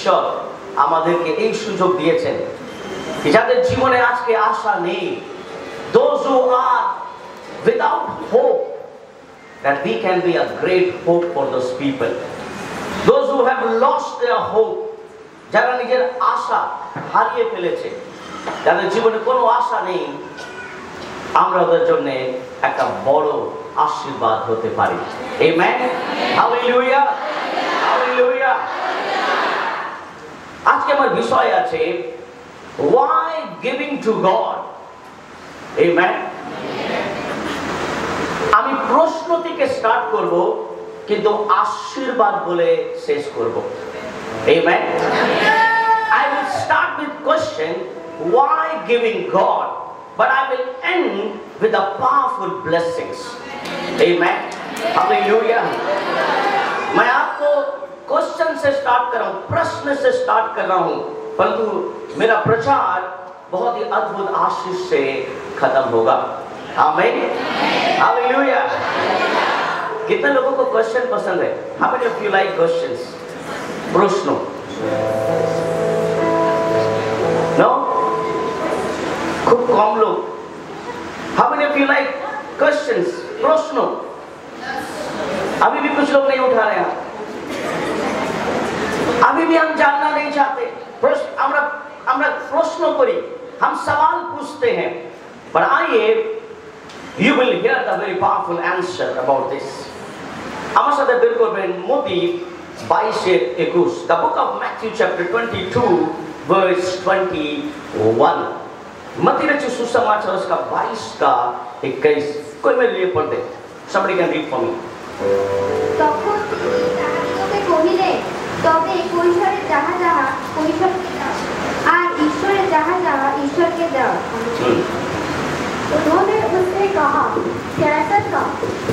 ঈশ্বর আমাদেরকে এই সুযোগ দিয়েছেন যাদের জীবনে আজকে আশা নেই, those who are without hope, that we can be a great hope for those people. Those who have lost their hope, যারা নিজের আশা হারিয়ে ফেলেছে, যাদের জীবনে কোনো আশা নেই, আমরা ওদের জন্য একটা বড় আশীর্বাদ হতে পারি। Amen, hallelujah, hallelujah. আজকে আমার বিষয় আছে why giving to God. Amen. আমি প্রশ্ন থেকে স্টার্ট করব, কিন্তু আশীর্বাদ বলে শেষ করব। Amen. I will start with question why giving God, but I will end with the powerful blessings. Amen. Hallelujah. मैं आपको क्वेश्चन से स्टार्ट कर रहा हूं, प्रश्न से स्टार्ट कर रहा हूं, परंतु मेरा प्रचार बहुत ही अद्भुत आशीष से खत्म होगा। आमीन, हालेलुया। कितने लोगों को क्वेश्चन पसंद है? How many of you like questions? प्रश्नों? No? खूब कम लोग। How many of you like questions? प्रश्नों? अभी भी कुछ लोग नहीं उठा रहे हैं। अभी भी हम जानना नहीं चाहते। আমরা প্রশ্ন করি, हम सवाल पूछते हैं, but आइए, you will hear the very powerful answer about this. আমার সাথে বের করবেন মতি 22:21, the book of Matthew chapter 22 verse 21. मत्ती रचित सुसमाचार उसका 22 का 21। कोई मेरे लिए पढ़ दे। Somebody can read for me. তখন তিনি তাহাদিগকে কহিলেন, তবে কৈশোরে যাহা যাহা কৈশোরকে দাও, আর ঈশ্বরে যাহা যাহা ঈশ্বরকে দাও। उन्होंने उससे कहा, कैसर का?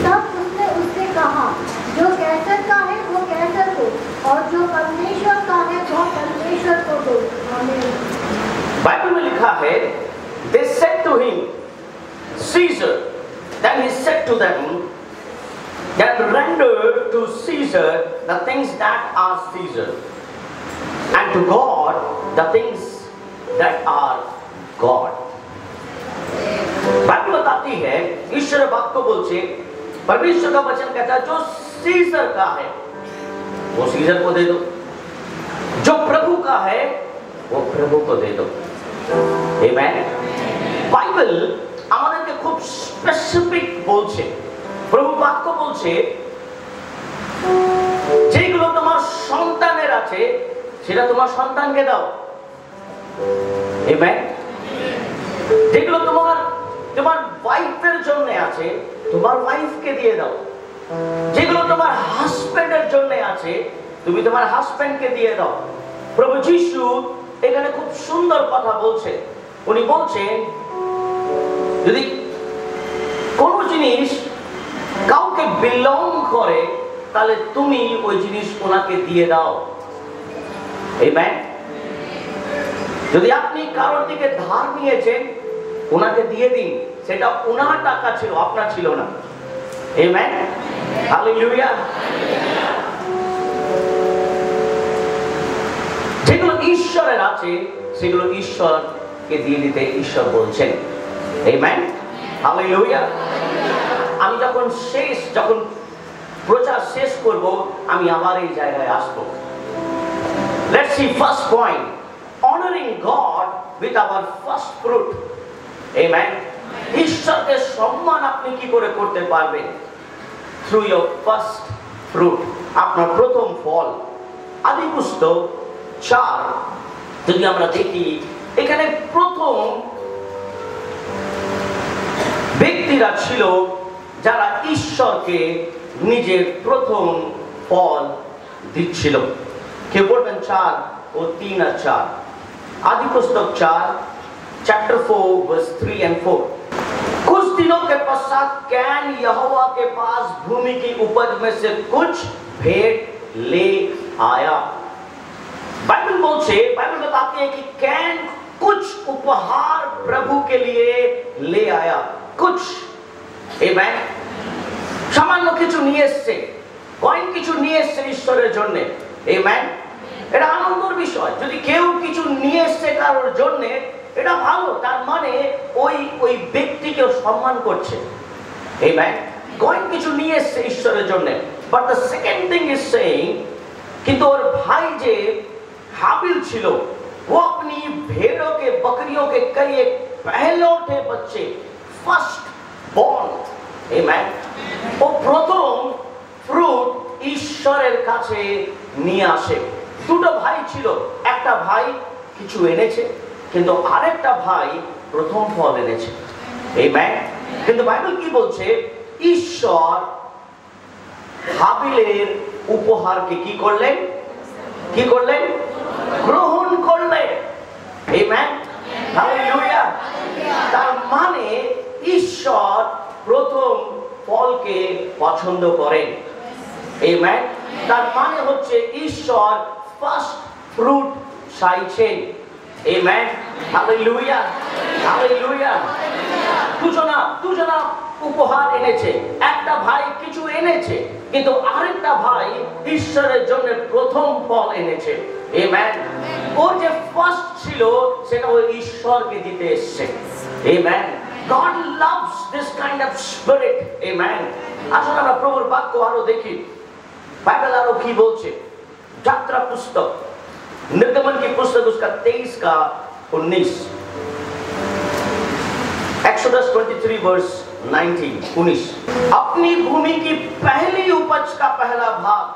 तब उसने उससे कहा, जो कैसर का है वो कैसर को, और जो परमेश्वर का है वो परमेश्वर को दो। आमीन। बाइबल में लिखा है, they said to him, Caesar. Then he said to them, that render to Caesar the things that are Caesar, and to God the things that are God. Bible बताती है, ईश्वर बात को बोलचे, परमेश्वर का वचन कहता है जो सीजर का है वो सीजर को दे दो, जो प्रभु का है वो प्रभु को दे दो। आमीन। बाइबल আমাদেরকে খুব স্পেসিফিক বলছে, প্রভু বাক্য বলছে যেগুলো তোমার সন্তানের আছে সেটা তোমার সন্তানকে দাও। আমেন। যেগুলো তোমার ওয়াইফের জন্য আছে তোমার ওয়াইফকে দিয়ে দাও। যেগুলো তোমার হাজবেন্ডের জন্য আছে তুমি তোমার হাজবেন্ডকে দিয়ে দাও। প্রভু যিশু এখানে খুব সুন্দর কথা বলছে। উনি বলছেন যদি কোন জিনিস কাউকে বিলং করে তাহলে তুমি ওই জিনিস ওনাকে দিয়ে দাও। আমেন। যদি আপনি কারোর দিকে ধার নিয়েছেন ওনাকে দিয়ে দিন, সেটা ওনার টাকা ছিল, আপনার ছিল না। Amen, hallelujah. যেগুলো ঈশ্বরের আছে সেগুলো ঈশ্বরকে দিয়ে দিতে ঈশ্বর বলছেন। Amen, hallelujah. আমি যখন প্রচার শেষ করব আমি আবার এই জায়গায় আসবো। Let's see first point, honoring God with our first fruit. Amen. ঈশ্বরকে সম্মান আপনি কি করে করতে পারবেন? Through your first fruit, আপনার প্রথম ফল। আদি পুস্তক 4 যদি আমরা দেখি, এখানে প্রথম ব্যক্তিরা ছিল যারা ঈশ্বরকে নিজের প্রথম ফল দিচ্ছিল। কে বলবেন 4 ও 3 আর 4? आदि पुस्तक 4 चैप्टर 4 वर्स 3 and 4। कुछ दिनों के पश्चात कैन यहोवा के पास भूमि की उपज में से कुछ भेंट ले आया। बाइबल बताती है कि कैन कुछ उपहार प्रभु के लिए ले आया। कुछ, आमेन। সামান্য কিছু নিয়ে এসেছে, কয়েন কিছু নিয়ে এসেছে ঈশ্বরের জন্য। আমেন। এটা আনন্দের বিষয়। যদি কেউ কিছু নিয়ে এসছে কারোর জন্য, এটা ভালো, তার মানে ওই ব্যক্তিকে সম্মান করছে। আমেন। কয়েক কিছু নিয়ে এসছে ঈশ্বরের জন্য। But the second thing is saying, কিন্তু ওর ভাই যে हाबिल ছিল, वो अपनी भेड़ों के बकरियों के कई एक पहलौठे बच्चे, फर्स्ट बॉर्न, आमेन, ও প্রথম ফ্রুট ঈশ্বরের কাছে নিয়ে আসে। দুটো ভাই ছিল, একটা ভাই কিছু এনেছে, কিন্তু আরেকটা ভাই প্রথম ফল এনেছে। আমেন। কিন্তু বাইবেল কি বলছে? ঈশ্বর হাবিলের উপহারকে কি করলেন? কি করলেন? গ্রহণ করলেন। Amen, hallelujah. তার মানে ঈশ্বর প্রথম ফলকে পছন্দ করেন। আমেন। তার মানে হচ্ছে ঈশ্বর ফার্স্ট ফ্রুট চাইছেন। Amen, hallelujah, hallelujah. দুজনা উপহার এনেছে। একটা ভাই কিছু এনেছে, কিন্তু আরেকটা ভাই ঈশ্বরের জন্য প্রথম ফল এনেছে। আমেন। ওর যে ফার্স্ট ছিল সেটা ওই ঈশ্বরকে দিতে এসেছে। Amen. God loves this kind of spirit. Amen. আসুন আমরা প্রভুর বাক্য আরো দেখি। বাইবেল আরো কি বলছে? যাত্রা পুস্তক, निर्गमन की पुस्तक उसका 23 का 19, एक्सोडस 23 वर्स 19, अपनी भूमि की पहली उपज का पहला भाग।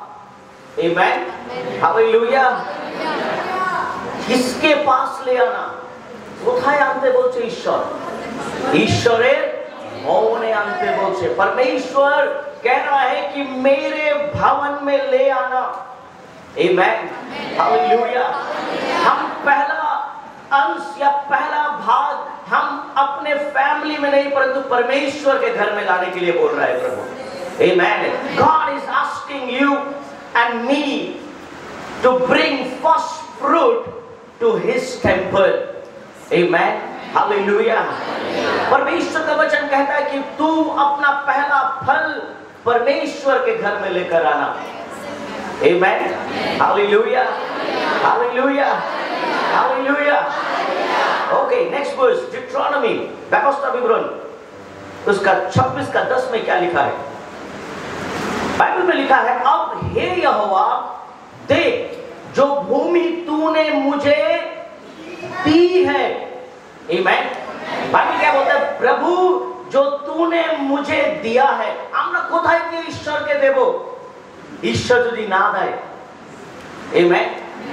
आमेन, हालेलुया। किसके पास ले आना? কোথায় আনতে বলছে ঈশ্বর? ঈশ্বরের ভবনে আনতে বলছে। परमेश्वर कह रहा है कि मेरे भवन में ले आना। आमेन, हालेलुया। हम पहला अंश या पहला भाग हम अपने फैमिली में नहीं, परंतु परमेश्वर के घर में लाने के लिए बोल रहा है प्रभु। आमेन। God is asking you and me to bring first fruit to his temple. Amen, hallelujah. परमेश्वर का वचन कहता है कि तू अपना पहला फल परमेश्वर के घर में लेकर आना। Amen, hallelujah, hallelujah, hallelujah. Okay, next verse, Deuteronomy, व्यवस्था विवरण, उसका 26 का 10 में क्या लिखा है? बाइबल में लिखा है, अब हे यहोवा देख जो भूमि तूने मुझे दी है। आमेन। बाइबल क्या बोलता है? प्रभु जो तूने मुझे दिया है। আমরা কোথায় গিয়ে ঈশ্বরকে দেব? ঈশ্বর যদি না দেয়, আমেন,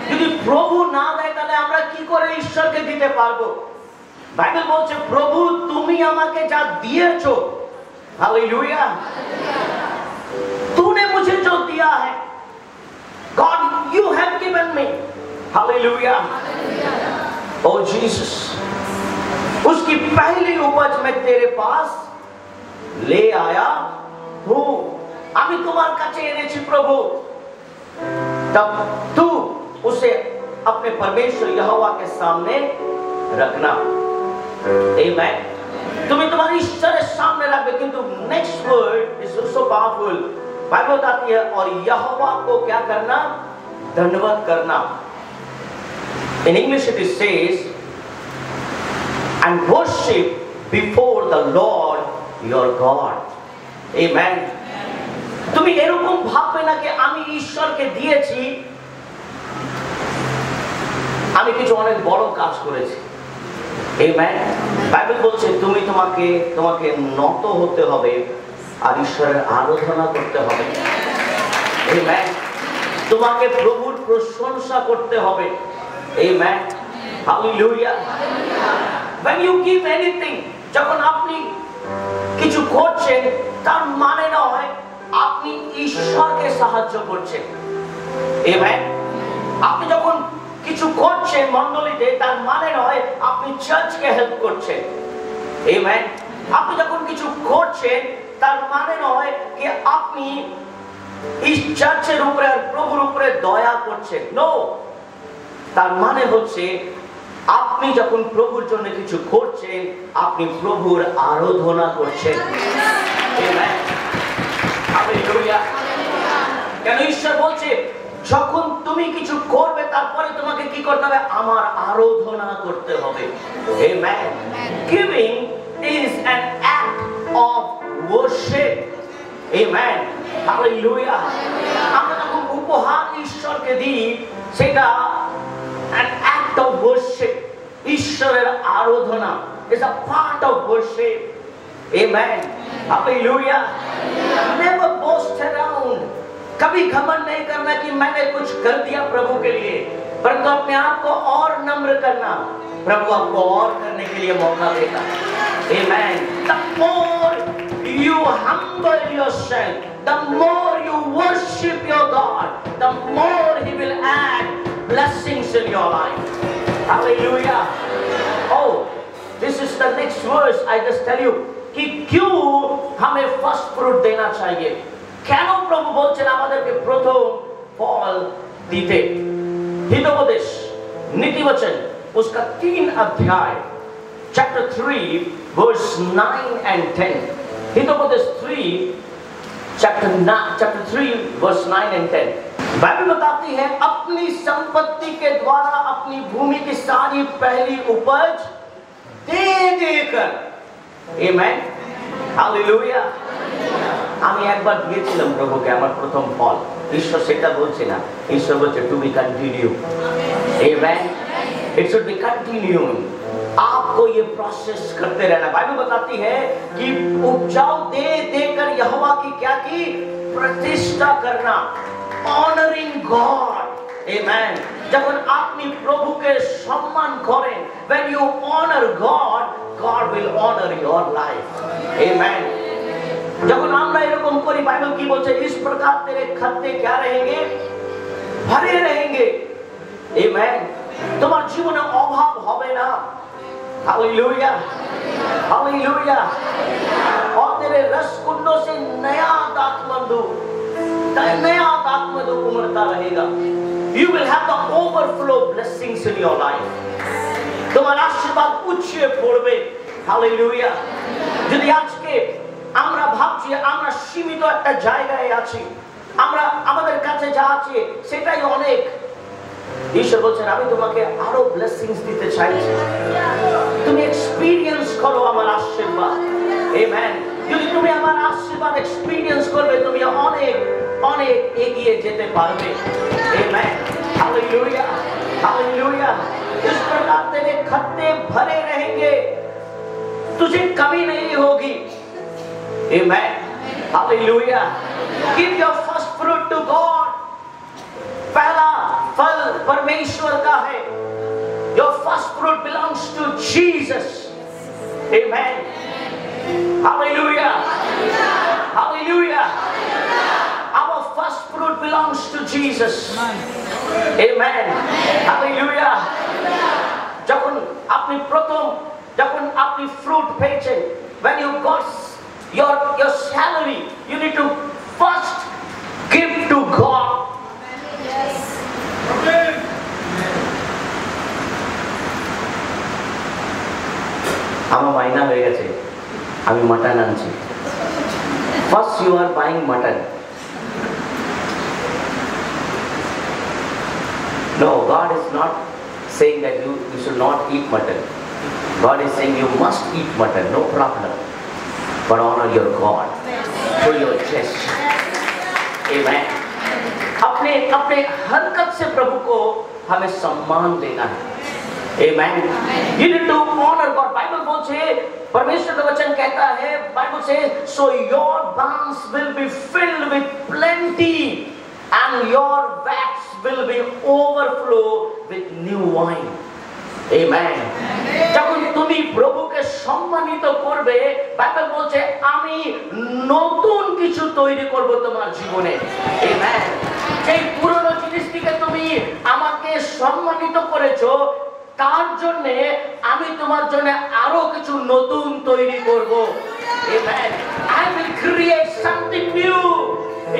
যদি প্রভু না দেয় তাহলে আমরা কি করে ঈশ্বরকে দিতে পারবো? বাইবেল বলছে, প্রভু তুমি আমাকে যা দিয়েছো, हालेलुया, तूने मुझे जो दिया है, God you have given me, hallelujah, oh Jesus, उसकी पहली उपज मैं तेरे पास ले आया हूं। আমি তোমার কাছে এনেছি প্রভু। तब तू उसे अपने परमेश्वर यहोवा के सामने रखना। आमेन। তুমি তোমার ঈশ্বরের সামনে রাখবে। কিন্তু next word is so powerful. Bible बताती है, और यहोवा को क्या करना? दंडवत करना। In English it says, and worship before the Lord your God. Amen. তুমি এরকম ভাববে না যে আমি ঈশ্বরকে দিয়েছি, আমি কিছু অনেক বড় কাজ করেছি। আমেন। বাইবেল বলছে তুমি তোমাকে নত হতে হবে আর ঈশ্বরের আরাধনা করতে হবে। আমেন। তোমাকে প্রভুর প্রশংসা করতে হবে। Amen, hallelujah. When you give anything, যখন আপনি কিছু করছেন তার মানে নয় আপনি ঈশ্বরকে সাহায্য করছেন। আমেন। আপনি যখন কিছু করছেন মণ্ডলীতে তার মানে নয় আপনি চার্চকে হেল্প করছেন। আমেন। আপনি যখন কিছু করছেন তার মানে নয় যে আপনি এই চার্চের উপরে আর প্রভুর উপরে দয়া করছেন। নো, তার মানে হচ্ছে আপনি যখন প্রভুর জন্য কিছু করছেন আপনি প্রভুর আরাধনা করছেন। Amen, hallelujah. কেন ঈশ্বর বলছে যখন তুমি কিছু করবে তারপরে তোমাকে কি করতে হবে? আমার আরাধনা করতে হবে। Amen. Giving is an act of worship. Amen. Hallelujah. আমরা যখন উপহার ঈশ্বরকে দিই সেটা an act of worship. ঈশ্বরের আরাধনা is a part of worship. Amen. Hallelujah. Never boast around. कभी घमंड नहीं करना कि मैंने कुछ कर दिया प्रभु के लिए, परंतु अपने आप को और नम्र करना, प्रभु आपको और करने के लिए मौका देगा। Amen. The more you humble yourself, the more you worship your God, the more He will add blessings in your life. Hallelujah. Oh, this is the next verse. I just tell you कि क्यों हमें first fruit देना चाहिए, কেন প্রভু বলছেন আমাদেরকে প্রথম ফল দিতে। হিতোপদেশ নীতিবচন उसका 3 अध्याय chapter 3 verse 9 and 10। Hitopadesha 3 chapter 3 verse 9 and 10। Bible बताती है अपनी संपत्ति के द्वारा अपनी भूमि की सारी पहली उपज दे देकर। Amen. Hallelujah. আমি একবার দিয়েছিলাম প্রভুকে আমার প্রথম ফল। ঈশ্বর সেটা বলছে না, ঈশ্বর বলছে to be continue. Amen. It should be continuing. आपको ये प्रोसेस करते रहना। बाइबल बताती है कि उपजाऊ दे देकर यहोवा की क्या की? प्रतिष्ठा करना। Honoring God. Amen. যখন আপনি প্রভুকে সম্মান করেন, when you honor God, God will honor your life. Amen. যখন আমরা এরকম করি, বাইবেল কি বলছে? इस प्रकार तेरे खत्ते क्या रहेंगे? भरे रहेंगे। Amen. তোমার জীবনে অভাব হবে না। Hallelujah. Hallelujah. और तेरे रसकुंडों से नया दाखमधु उमड़ता रहेगा। You will have the overflow blessings in your life. তোমার আশীর্বাদ উচ্চে পড়বে। Hallelujah. যদি আজকে আমরা ভাবছি আমরা সীমিত একটা জায়গায় আছি, আমরা আমাদের কাছে যা আছে সেটাই অনেক, ঈশ্বর বলছেন আমি তোমাকে আরো ব্লেসিংস দিতে চাইছি, তুমি এক্সপেরিয়েন্স করো আমার আশীর্বাদ। আমেন। যদি তুমি আমার আশীর্বাদ এক্সপেরিয়েন্স করবে, তুমি অনেক অনেক এগিয়ে যেতে পারবে। আমেন। Hallelujah hallelujah. इस प्रकार तेरे खत्ते भरे रहेंगे, तुझे कमी नहीं होगी। Amen. Hallelujah. Give your first fruit to God. पहला फल परमेश्वर का है। Your first fruit belongs to Jesus. Amen. Hallelujah hallelujah. Our first fruit belongs to Jesus. Amen. Hallelujah. যখন আপনি fruit পেয়েছেন, when you got your salary, you need to first give to God. Yes. Amen. আমার মাইনা হয়ে গেছে, আমি mutton আনছি। First you are buying mutton. No, God is not saying that you should not eat mutton. God is saying you must eat mutton, no problem. But honor your God through your gesture. Amen. अपने हरकत से प्रभु को हमें सम्मान देना है। Amen. You need to honor God. Bible बोलते हैं, परमेश्वर का वचन कहता है, Bible says, so your barns will be filled with plenty, and your vats will be overflow with new wine. Amen. যখন তুমি প্রভুকে সম্মানিত করবে, বাইবেল বলছে আমি নতুন কিছু তৈরি করব তোমার জীবনে। Amen. এই পুরনো জিনিসটিকে তুমি আমাকে সম্মানিত করেছো, তার জন্য আমি তোমার জন্য আরো কিছু নতুন তৈরি করব। Amen. I will create something new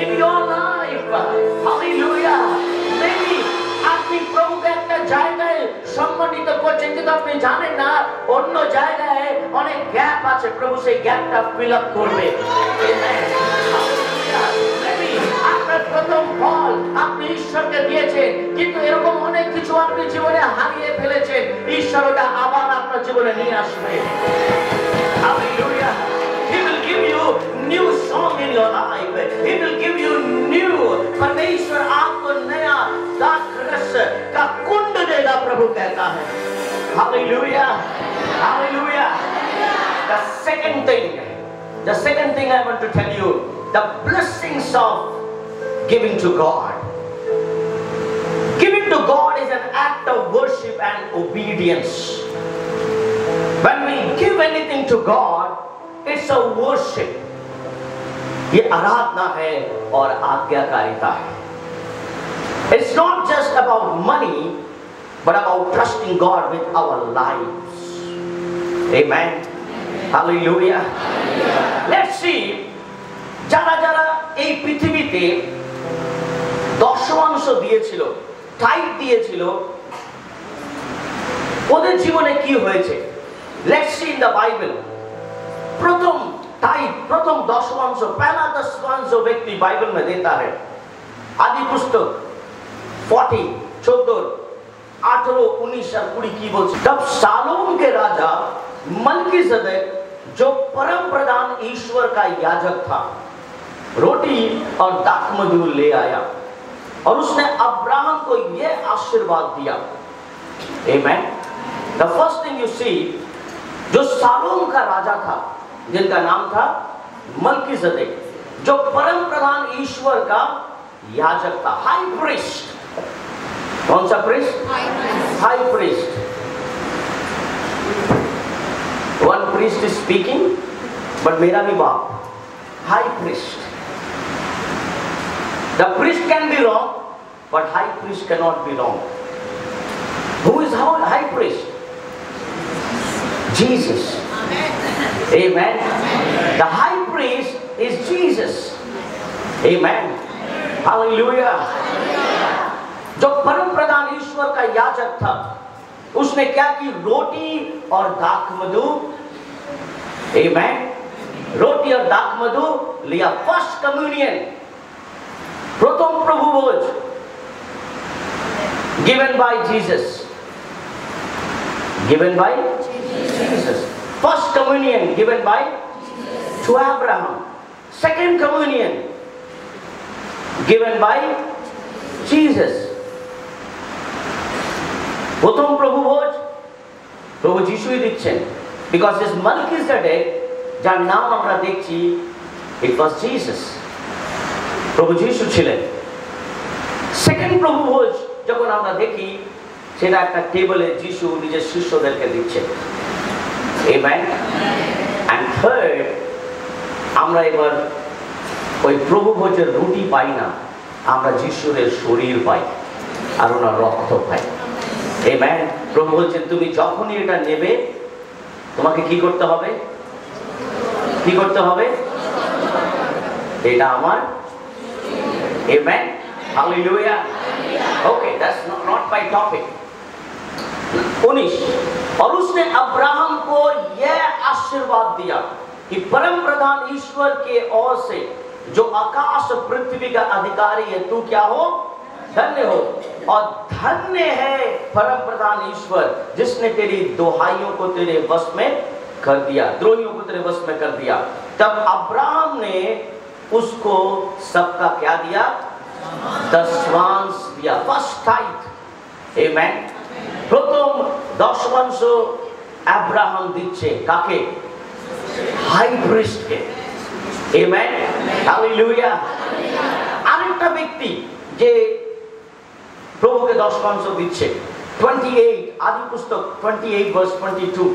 in your life. Hallelujah. Maybe আপনি প্রভুকে একটা জায়গায় সম্মানিত করছেন, কিন্তু আপনি জানেন না অন্য জায়গায় অনেক গ্যাপ আছে, প্রভু সেই গ্যাপটা ফিল আপ করবে। Amen. Hallelujah. Maybe আপনার প্রথম ফল আপনি ঈশ্বরকে দিয়েছেন, কিন্তু এরকম অনেক কিছু আপনি জীবনে হারিয়ে ফেলেছেন, ঈশ্বর ওটা আবার আপনার জীবনে নিয়ে আসবে। Hallelujah. He will give you new song in your life. He will give you new. परमेश्वर आपको नया दाखरस का कुंड देगा, प्रभु कहता है। Hallelujah. Hallelujah. The second thing I want to tell you, the blessings of giving to God. Giving to God is an act of worship and obedience. When we give anything to God, it's a worship. ये आराधना है और आज्ञाकारिता है। It's not just about money, but about trusting God with our lives. Amen. Hallelujah. Let's see. যারা যারা এই পৃথিবীতে দশমাংশ দিয়েছিল, type দিয়েছিল, ওদের জীবনে কি হয়েছে? Let's see in the Bible. प्रथम टाइप, प्रथम दशमांश, पहला दशमांश जो व्यक्ति बाइबल में देता है, आदि पुस्तक 40, 14, 18, 19 और 20 की बोलते। तब शालोम के राजा मलकीसेदेक, जो परम प्रधान ईश्वर का याजक था, रोटी और दाखमधु ले आया और उसने अब्राहम को यह आशीर्वाद दिया। Amen. The first thing you see, जो शालोम का राजा था, जिनका नाम था मलकीसेदेक, जो परम प्रधान ईश्वर का याजक था, हाई प्रीस्ट। कौन सा priest? High priest. One priest is speaking, but मेरा भी बाप, high priest. The priest can be wrong, but high priest cannot be wrong. Who is high priest? Jesus. Amen. The high priest is Jesus. Amen. Hallelujah. जो परम प्रधान ईश्वर का याजक था, उसने क्या की? रोटी और दाखमधु, Amen, रोटी और दाखमधु लिया। फर्स्ट कम्युनियन, प्रथम प्रभु भोज, given by Jesus. Given by Jesus. First communion given by to Abraham. Second communion given by Jesus. প্রথম প্রভু ভোজ প্রভু যিশুই দিচ্ছেন, because his Melchizedek, যার নাম আমরা দেখছি, it was Jesus. প্রভু যিশু ছিলেন। সেকেন্ড প্রভু ভোজ যখন আমরা দেখি, সেটা একটা টেবিলে যিশু নিজের শিষ্যদেরকে দিচ্ছেন। Amen. And third, আমরা এবার ওই প্রভু ভোজের রুটি পাই না, আমরা যিশুর শরীর পাই আর ওনার রক্ত পাই। Amen. প্রভু বলছেন, তুমি যখনই এটা নেবে, তোমাকে কি করতে হবে? কি করতে হবে? এটা আমার। Amen. Hallelujah. Okay, that's not my topic. 19, और उसने अब्राहम को यह आशीर्वाद दिया कि परम प्रधान ईश्वर के ओर से जो आकाश पृथ्वी का अधिकारी है, तू क्या हो? धन्य हो। और धन्य है परम प्रधान ईश्वर, जिसने तेरी दोहाइयों को तेरे वश में कर दिया, द्रोहियों को तेरे वश में कर दिया। तब अब्राहम ने उसको सबका क्या दिया? दशमांश दिया। First type. Amen. প্রথম দশমাংশ আব্রাহাম দিচ্ছে কাকে? হাই প্রিস্টকে। Amen. Hallelujah. আরেকটা ব্যক্তি যে প্রভুকে দশমাংশ দিচ্ছে, 28, আদি পুস্তক 28 verse 22,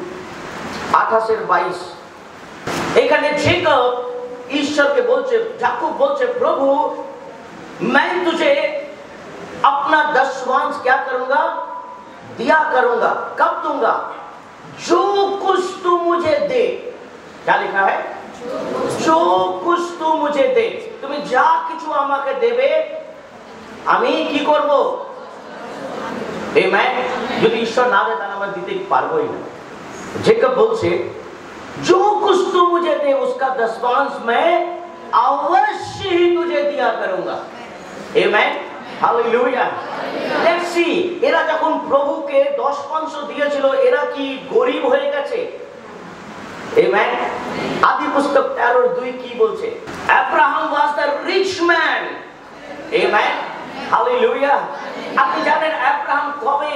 28-22। এখানে जेकब ईश्वर के बोलছে, याकूब बोलছে, प्रभु मैं तुझे अपना दशमांश क्या करूंगा? दिया करूंगा। कब दूंगा? जो कुछ तू मुझे दे। क्या लिखा है? जो कुछ तू मुझे दे। তুমি যা কিছু আমাকে দেবে, আমি কি করব? Amen. যদি ঈশ্বর না দেয়, তাহলে আমরা দিতে পারবোই না। जेकब बोलছে, जो कुछ तू मुझे दे, उसका दशमांश मैं अवश्य ही तुझे दिया करूंगा। Amen. হালেলুয়া। লেটস সি, এরা যখন প্রভুকে 10 দিয়েছিল, এরা কি গরিব হয়ে গেছে? আমেন। আদি পুস্তক 13:2 কি বলছে? Abraham was the rich man. Amen, hallelujah. আপনি জানেন আব্রাহাম কবে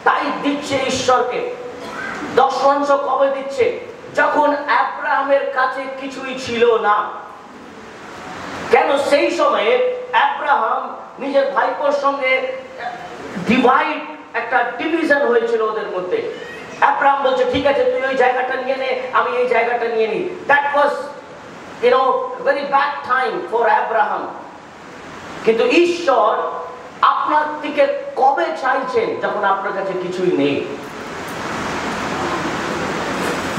তাই দিচ্ছে ঈশ্বরকে? 10 কবে দিচ্ছে? যখন আব্রাহামের কাছে কিছুই ছিল না। কেন? সেই সময়ে আব্রাহাম নিজের ভাইপোর সঙ্গে একটা ডিভিশন হয়েছিল ওদের মধ্যে। আব্রাহাম বলছে, ঠিক আছে তুই ওই জায়গাটা নিয়ে নে, আমি এই জায়গাটা নিয়ে নি। That was very bad time for Abraham. কিন্তু ঈশ্বর আপনার থেকে কবে চাইছেন? যখন আপনার কাছে কিছুই নেই।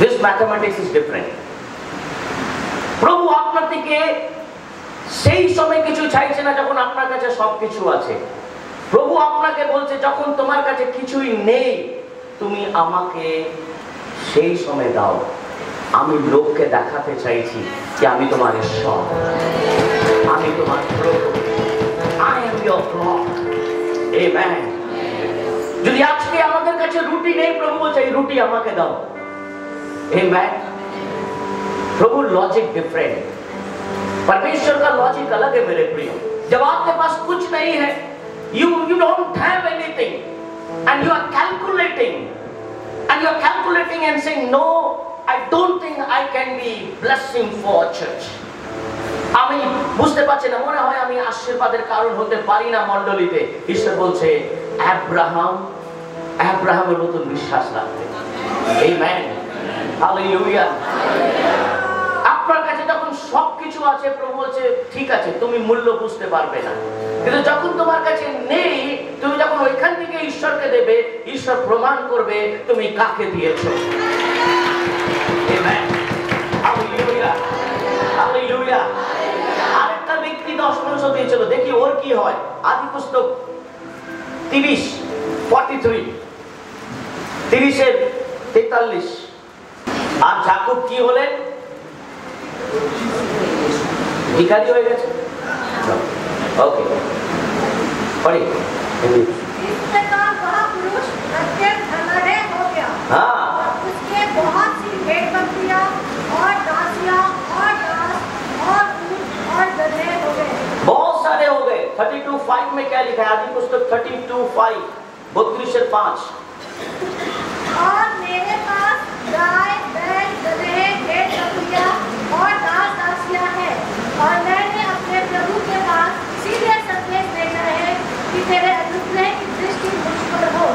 This mathematics is different. প্রভু আপনার থেকে সেই সময় কিছু চাইছে না যখন আপনার কাছে সবকিছু আছে। প্রভু আপনাকে বলছে, যখন তোমার কাছে কিছুই নেই, তুমি আমাকে সেই সময় দাও। আমি লোককে দেখাতে চাইছি যে আমি তোমার ঈশ্বর, আমি তোমার প্রভু। I am your God. Amen. যদি আজকে আমাদের কাছে রুটি নেই, প্রভু বলছে এই রুটি আমাকে দাও। Amen. प्रभु लॉजिक डिफरेंट। परमेश्वर का लॉजिक अलग है मेरे प्रियो। जब आपके पास कुछ नहीं है, you don't have anything, and you are calculating and saying, no, I don't think I can be blessing for church. আমি বুঝতে পারছি না, মনে হয় আমি আশীর্বাদের কারণ হতে পারি না মণ্ডলীতে। ঈশ্বর বলছে আব্রাহামের মতন বিশ্বাস রাখতে। Amen, hallelujah. আপনার কাছে যখন সবকিছু আছে, প্রভু বলছে ঠিক আছে তুমি মূল্য বুঝতে পারবে না, কিন্তু যখন তোমার কাছে নেই, তুমি যখন ওইখান থেকে ঈশ্বরকে দেবে, ঈশ্বর প্রমাণ করবে তুমি কাকে দিয়েছো। Amen, hallelujah, hallelujah. আরেকটা ব্যক্তি 10 দিয়েছিল, দেখি ওর কি হয়। আদি পুস্তক 30:43 আর যাকব কি হলেন? ভিখারি হয়ে গেছে। ওকে, পড়ি। हाँ, उसके बहुत सी भेड़ बकरियां और दासियां और दास और ऊंट और गधे हो गए। बहुत सारे हो गए। 32:5 में क्या लिखा है? आदि पुस्तक 32:5, 32:5। और मेरे पास गाय, बैल, गधे, भेड़ बकरियां और दास दासियां हैं, और मैंने अपने प्रभु के पास सीधे संदेश भेजा है कि तेरे अनुग्रह की दृष्टि मुझ पर हो।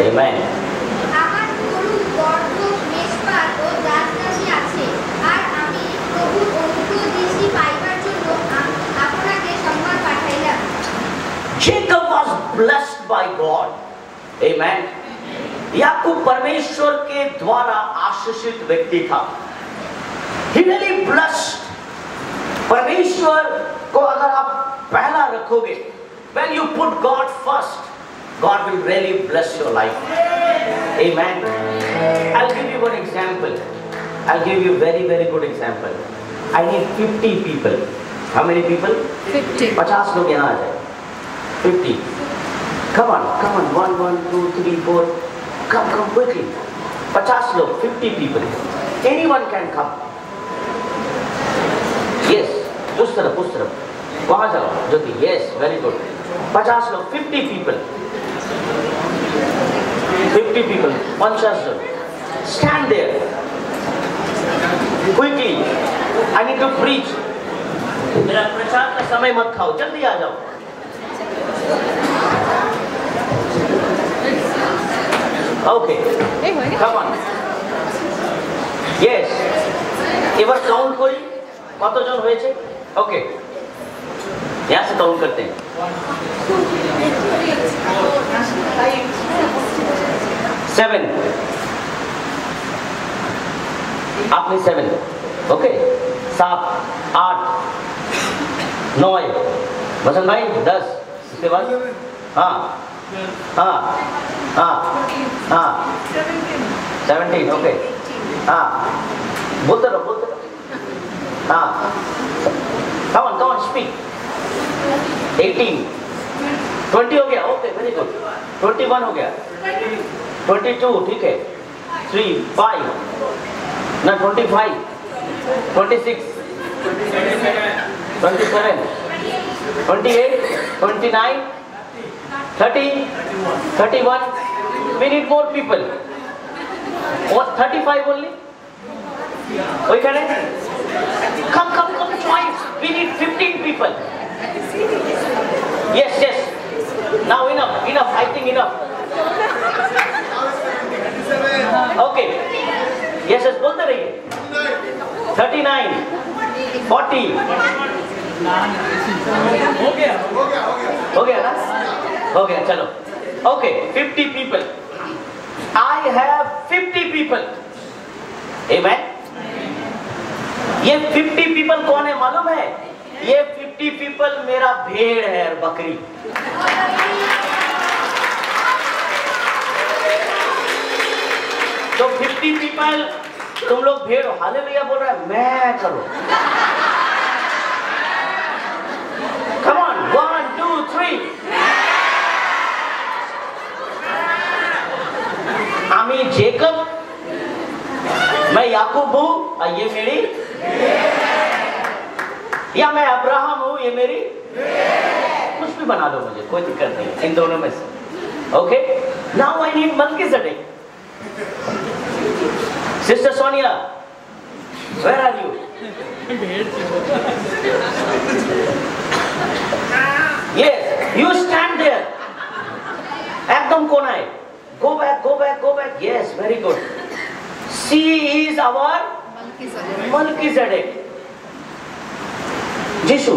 आमेन। আমার গরু, বর্গ, মেষপাল ও দাস-দাসী আছে, আর আমি প্রভুর অনুগ্রহ দৃষ্টি পাইবার জন্য আপনাকে সংবাদ পাঠাইলাম। Jacob was blessed by God. Amen. याकूब परमेश्वर के द्वारा आशीषित व्यक्ति था। He really blessed. परमेश्वर को अगर आप पहला रखोगे, when you put God first, God will really bless your life. Amen. I'll give you one example. I'll give you very, very good example. I need 50 people. How many people? 50. 50 लोग यहाँ आ जाए। 50. Come on. 1, 2, 3, 4. Come quickly. 50 लोग, 50 people. Anyone can come. Yes. उस तरफ. वहाँ जाओ ज्योति। Yes, very good. 50 लोग, 50 people. 50 people. 50 लोग. Stand there. Quickly. I need to preach. मेरा प्रचार का समय मत खाओ, जल्दी आ जाओ। Okay. Come on. Yes. এবার কাউন্ট করি কতজন হয়েছে। ওকে, यहाँ से काउंट करते हैं। 7. आपने 7। ओके, 7, 8, 9। वसंत भाई 10। इसके बाद हाँ 17। ओके, हाँ बोलते रहो। हाँ, come on, speak. 18, 20 हो गया, ओके वेरी गुड। 21 हो गया, 22 ठीक है, 3 5 ना 25 26 27 28 29 30 31 we need more people. What 35 only? ওইখানে come join, we need 15 people. Yes now enough I think enough. Okay yes बोलते रहिए। 39 40 हो गया ना, हो गया चलो। Okay 50 people, I have 50 people, amen। ये 50 people कौन है मालूम है? ये 50 people मेरा भेड़ है और बकरी। तो 50 people तुम लोग भेड़ हो, हालेलुया बोल रहा है, मैं करो। Come on 1 2 3 আমি जेकब, मैं याकूब हूँ और ये मेरी, या मैं अब्राहम हूँ ये मेरी, कुछ भी बना दो मुझे, कोई दिक्कत नहीं इन दोनों में से। Okay now I need Melchizedek. Sister Sonia where are you? Yes you stand there, एकदम कोनाए, go back yes very good। she is our Melchizedek, যিশু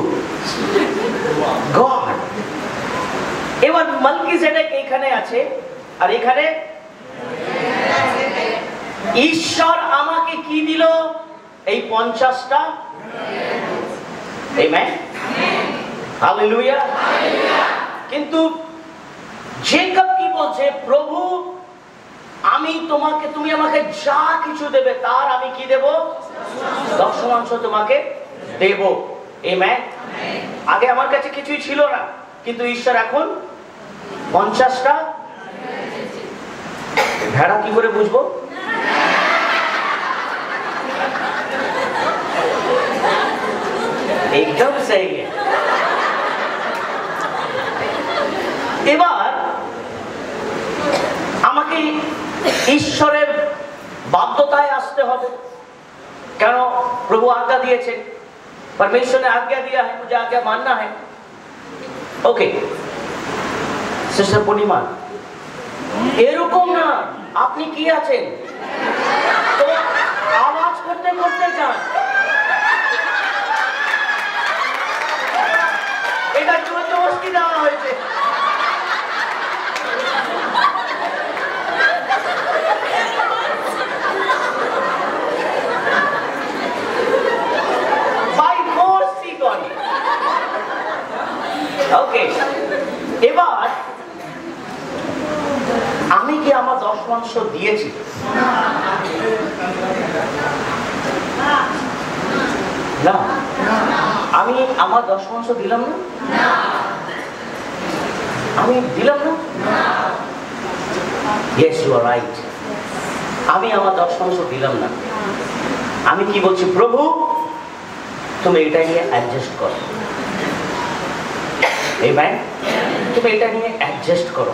God। এবার মালকিজেডেক এখানে আছে আর এখানে ঈশ্বর আমাকে কি দিল? এই 50টা, আমেন হালেলুয়া। কিন্তু জেকব কি বলছে? প্রভু আমি তোমাকে, তুমি আমাকে যা কিছু দেবে তার আমি কি দেব? দশমাংশ তোমাকে দেব, আমেন। আগে আমার কাছে কিছুই ছিল না, কিন্তু ঈশ্বর এখন 50টা ভেড়া কি করে বুঝবো? একদম সহি। এবার আমাকে ঈশ্বরের বাধ্যতায় আসতে হবে, কেন? প্রভু आज्ञा दिए, परमेश्वर ने आज्ञा दिया है, मुझे आज्ञा मानना है। ओके सिस्टर पूर्णिमा এরকম না, আপনি কি আছেন তো আওয়াজ করতে করতে যান, এটা জোরজবরদস্তি দেওয়া হয়েছে। ওকে এবার আমি কি আমার দশমাংশ দিয়েছি? না, আমি আমার দশমাংশ দিলাম না, আমি দিলাম না। ইয়েস ইউ আর রাইট, আমি আমার দশমাংশ দিলাম না। আমি কি বলছি? প্রভু তুমি এটা নিয়ে অ্যাডজাস্ট করো, আমেন। তুমি এটা নিয়ে অ্যাডজাস্ট করো।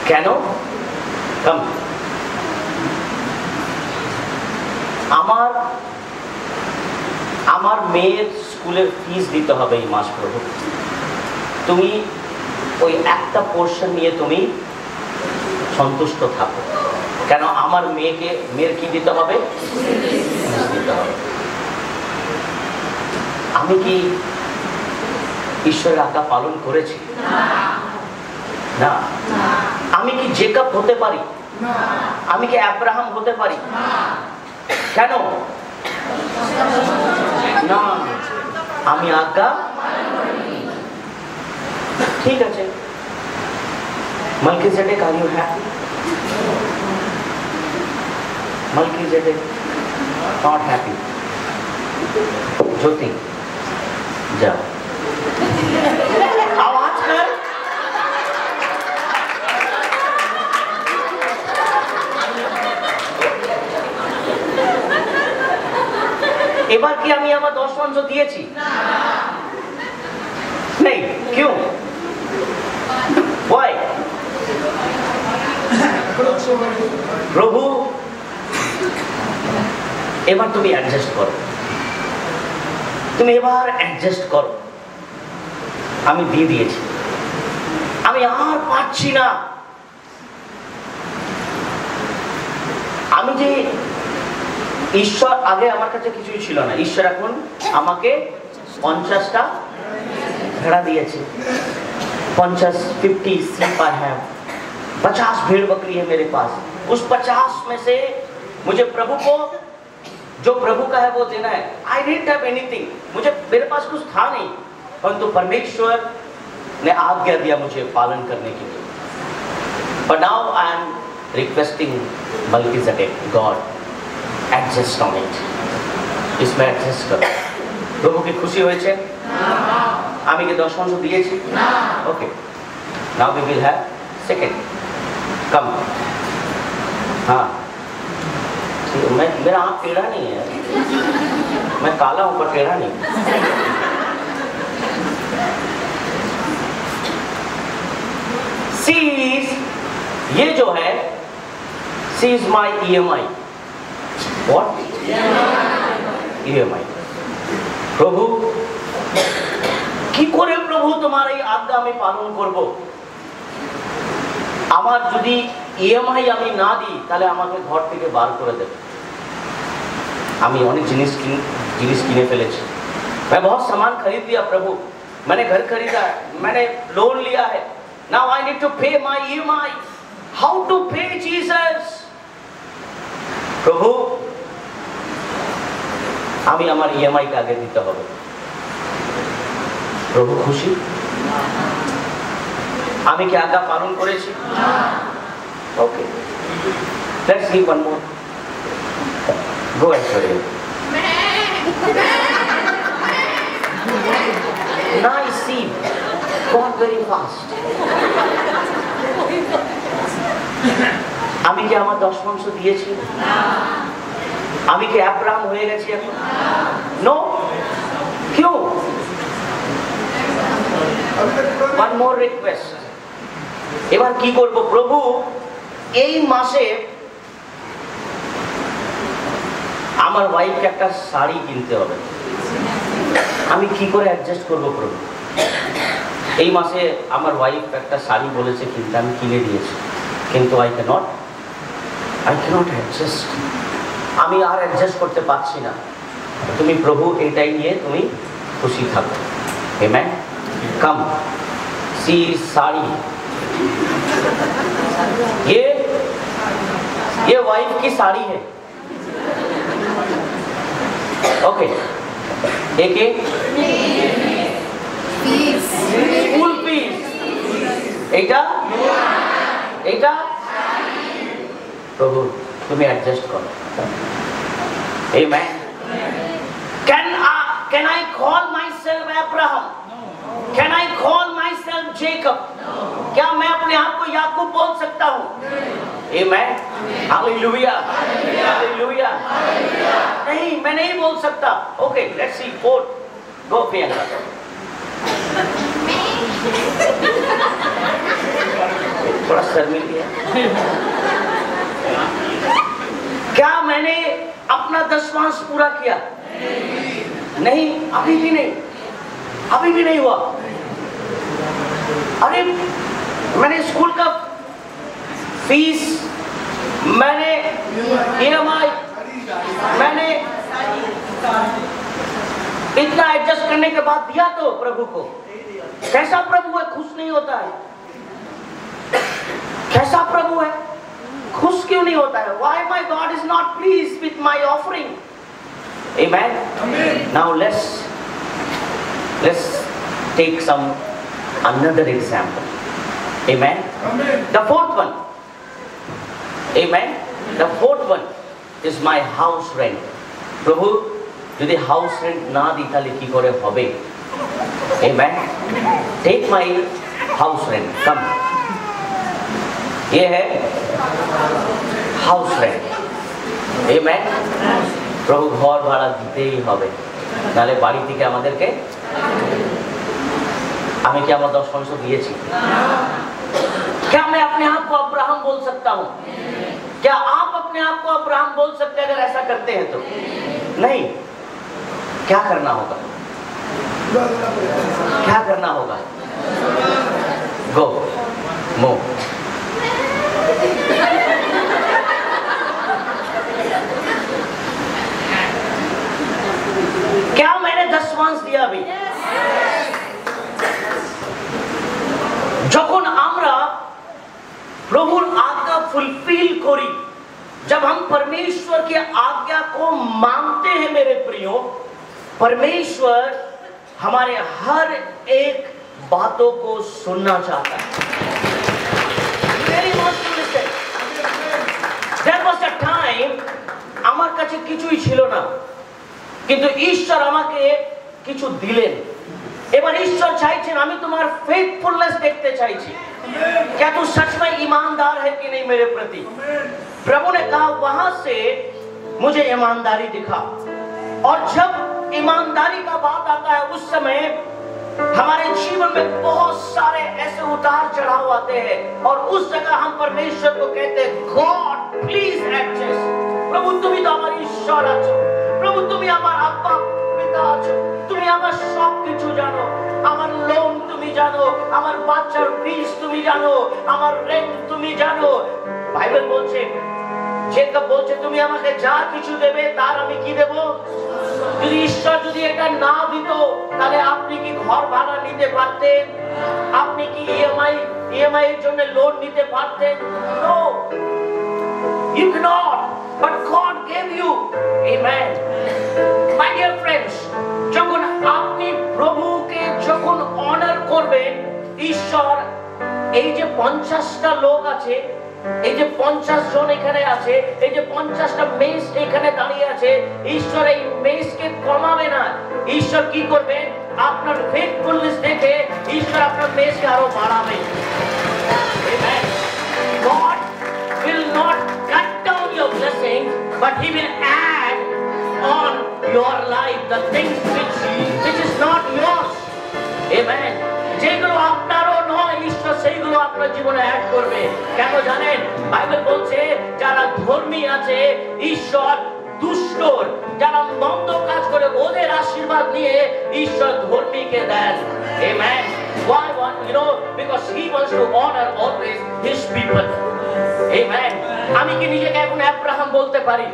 কেন? কাম আমার মেয়ের স্কুলের ফিস দিতে হবে এই মাস, প্রভু তুমি ওই একটা পোর্শন নিয়ে তুমি সন্তুষ্ট থাকো। কেন? আমার মেয়ের কি দিতে হবে? দিতে হবে। আমি কি ঈশ্বরের আজ্ঞা পালন করেছি? না। আমি কি জেকব হতে পারি? আমি কি আব্রাহাম হতে পারি? কেন? না, আমি আজ্ঞা। ঠিক আছে, Melchizedek, are you happy? Melchizedek not happy। ज्योति जा आवाज कर। এবার কি আমি আমার 10 মাংস দিয়েছি? নেই। क्यों? Why? প্রভু এবার তুমি অ্যাডজাস্ট করো, তুমি এবার অ্যাডজাস্ট করো। আমি দিয়ে দিয়েছি, আমি আর পাচ্ছি না। আমি যে ঈশ্বর, আগে আমার কাছে কিছুই ছিল না, ঈশ্বর এখন আমাকে 50টা ভেড়া दिए 50 50 sheep I have, 50 भेड़ बकरी है मेरे पास। उस 50 में से मुझे प्रभु को जो प्रभु का है वो देना है। I didn't have anything, मुझे मेरे पास कुछ था नहीं, परंतु परमेश्वर ने आज्ञा दिया मुझे पालन करने के लिए। But now I am requesting Melchizedek, God, adjust on it, इसमें adjust करो। प्रभु की खुशी হয়েছে? আমি কি 10 মাংস দিয়েছি? না। ওকে, নাও we will have second. Come. हाँ, मेरा आँख टेढ़ा नहीं है, मैं काला हूँ पर टेढ़ा नहीं। Sees, ये जो है, sees my EMI. What? EMI. প্রভু কি করে প্রভু তোমার এই আজ্ঞা আমি পালন করব? আমার যদি ইএমআই আমি না দিই তাহলে আমাকে ঘর থেকে বার করে দেবে। আমি অনেক জিনিস কিনে ফেলেছি, मैं बहुत सामान खरीद लिया प्रभु, मैंने घर खरीदा है, मैंने लोन लिया है। Now I need to pay my EMI. How to pay Jesus? প্রভু আমি আমার ইএমআই কে আগে দিতে হবে। প্রভু খুশি? আমি কি আজ্ঞা পালন করেছি? Okay, let's give one more. Go and pray. Nice seed, got very fast. আমি কি আমার 10 মাংস দিয়েছি? আমি কি অ্যাব্রাহাম হয়ে গেছি এখন? নো। क्यों? One more request. এবার কি করব প্রভু? এই মাসে আমার ওয়াইফকে একটা শাড়ি কিনতে হবে, আমি কি করে অ্যাডজাস্ট করব প্রভু? এই মাসে আমার ওয়াইফ একটা শাড়ি বলেছে কিনতে, আমি কিনে দিয়েছি, কিন্তু I cannot অ্যাডজাস্ট। আমি আর অ্যাডজাস্ট করতে পারছি না। তুমি প্রভু এটাই নিয়ে তুমি খুশি থাকো। আমেন। कम सी साड़ी, ये वाइफ की साड़ी है। ओके, एक स्कूल फीस, এটা প্রভু তুমি অ্যাডজাস্ট করো। Amen. Can I call myself Abraham? Can I call myself Jacob? क्या मैं अपने आप को याकूब बोल सकता हूँ? Amen. Hallelujah. Hallelujah. नहीं, मैं नहीं बोल सकता। Okay, let's see. Fourth. Go Priyanka. थोड़ा शर्मिंदी है। क्या मैंने अपना 10 मास पूरा किया? नहीं, अभी भी नहीं हुआ। अरे मैंने स्कूल का फीस, मैंने EMI, मैंने इतना एडजस्ट करने के बाद दिया तो प्रभु को। कैसा प्रभु है, खुश नहीं होता है? कैसा प्रभु है, खुश क्यों नहीं होता है? Why my God is not pleased with my offering? Amen. Now let's take another example. Amen. The fourth one. Amen. The fourth one is my house rent. प्रभु यदि house rent ना दी ताले की करे होबे? Amen. Take my house rent. Come. ये है house rent. Amen. প্রভু ঘর ভাড়া দিতেই হবে, নাহলে বাড়ি থেকে আমাদেরকে। আমি কি আমার 10% দিয়েছি? क्या मैं अपने आप को अब्राहम बोल सकता हूँ? क्या आप अपने आप को अब्राहम बोल सकते हैं अगर ऐसा करते हैं तो? नहीं। क्या करना होगा? क्या करना होगा? Go move. क्या मैंने 10 दिया अभी? যখন আমরা प्रभुर आज्ञा फुलफिल करी, जब हम परमेश्वर की आज्ञा को मानते हैं मेरे प्रियो, परमेश्वर हमारे हर एक बातों को सुनना चाहता है। Very much to listen. There was a time আমার কাছে কিছুই ছিল না, কিন্তু ঈশ্বর আমাকে কিছু দিলেন। এবার ঈশ্বর চাইছেন আমি তোমার फेथफुलनेस देखते চাইছি। क्या तू सच में ईमानदार है कि नहीं मेरे प्रति? प्रभु ने कहा वहां से मुझे ईमानदारी दिखा। और जब ईमानदारी का बात आता है उस समय हमारे जीवन में बहुत सारे ऐसे उतार चढ़ाव आते हैं और उस जगह हम परमेश्वर को कहते हैं गॉड प्लीज एडजस्ट। प्रभु तुम ही तो हमारी ঈশ্বর আছো, প্রভু তুমি আমার আব্বা পিতা আছো, তুমি আমার সব কিছু জানো, আমার লোন তুমি জানো, আমার বাচ্চার ফিস তুমি জানো, আমার রেন্ট তুমি জানো। বাইবেল বলছে জেকব বলছে তুমি আমাকে যা কিছু দেবে তার আমি কি দেব? যদি ঈশ্বর যদি এটা না দিত তাহলে আপনি কি ঘর ভাড়া নিতে পারতেন? আপনি কি ইএমআই এর জন্য লোন নিতে পারতেন? No, you cannot, but God gave you. Amen. My dear friends, যখন আপনি প্রভুকে যখন অনার করবেন, ঈশ্বর এই যে 50টা লোক আছে, এই যে 50 জন এখানে আছে, এই যে 50টা মেষ এখানে দাঁড়িয়ে আছে, ঈশ্বর এই মেষকে কমাবে না। ঈশ্বর কি করবে? আপনার ফেথফুলনেস দেখে ঈশ্বর আপনার মেষকে আরো বাড়াবে। Amen. God will not cut down your blessings, but He will add on your life the things which is not yours. Amen. যেগুলো আপনারও নয় ঈশ্বর সেইগুলো আপনার জীবনে অ্যাড করবে। কেন জানেন? বাইবেল বলছে যারা ধর্মী আছে ঈশ্বর দুষ্টর, যারা মন্দ কাজ করে ওদের আশীর্বাদ নিয়ে ঈশ্বর ধর্মীকে দেন। Amen. Why? You know, because He wants to honor always His people. Amen. আমি কি নিজেকে এখন আব্রাহাম বলতে পারি?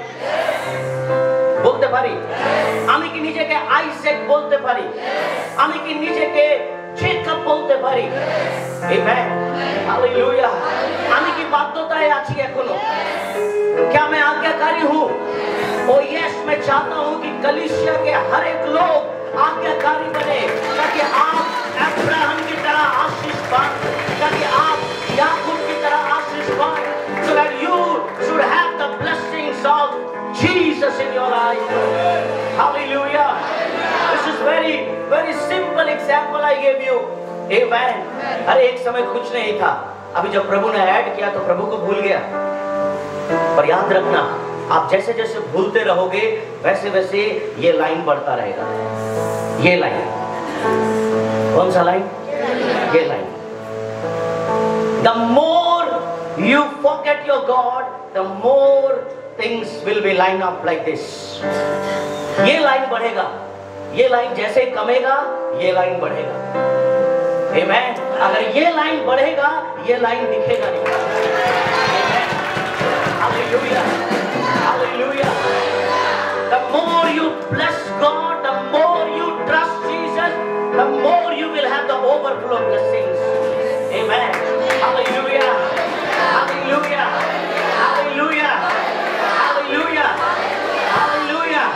বলতে পারি? আমি কি নিজেকে আইজ্যাক বলতে পারি? আমি কি নিজেকে জেকব বলতে পারি? Amen. Hallelujah. আমি কি বাধ্যতায় আছি এখনো? क्या मैं आज्ञाकारी हूँ? Oh yes, मैं चाहता हूँ कि कलीसिया के हर एक लोग आज्ञाकारी बने, ताकि आप अब्राहम की तरह आशीष पाएं, ताकि आप याकूब की तरह आशीष पाएं, so that you should have the blessings of Jesus in your life. Hallelujah. This is very simple example I gave you. Amen. अरे एक समय कुछ नहीं था, अभी जब प्रभु ने ऐड किया तो प्रभु को भूल गया। पर याद रखना, आप जैसे जैसे भूलते रहोगे वैसे वैसे ये लाइन बढ़ता रहेगा। ये लाइन कौन सा लाइन? ये line. The more you forget your God, the more things will be lined up like this. ये लाइन बढ़ेगा, ये लाइन जैसे कमेगा ये लाइन बढ़ेगा। Amen. अगर ये लाइन बढ़ेगा ये लाइन दिखेगा नहीं। Amen. Hallelujah. Hallelujah. The more you bless God, the more you trust Jesus, the more you will have the overflow blessings. Amen. Hallelujah. Hallelujah. Hallelujah. Hallelujah. Hallelujah.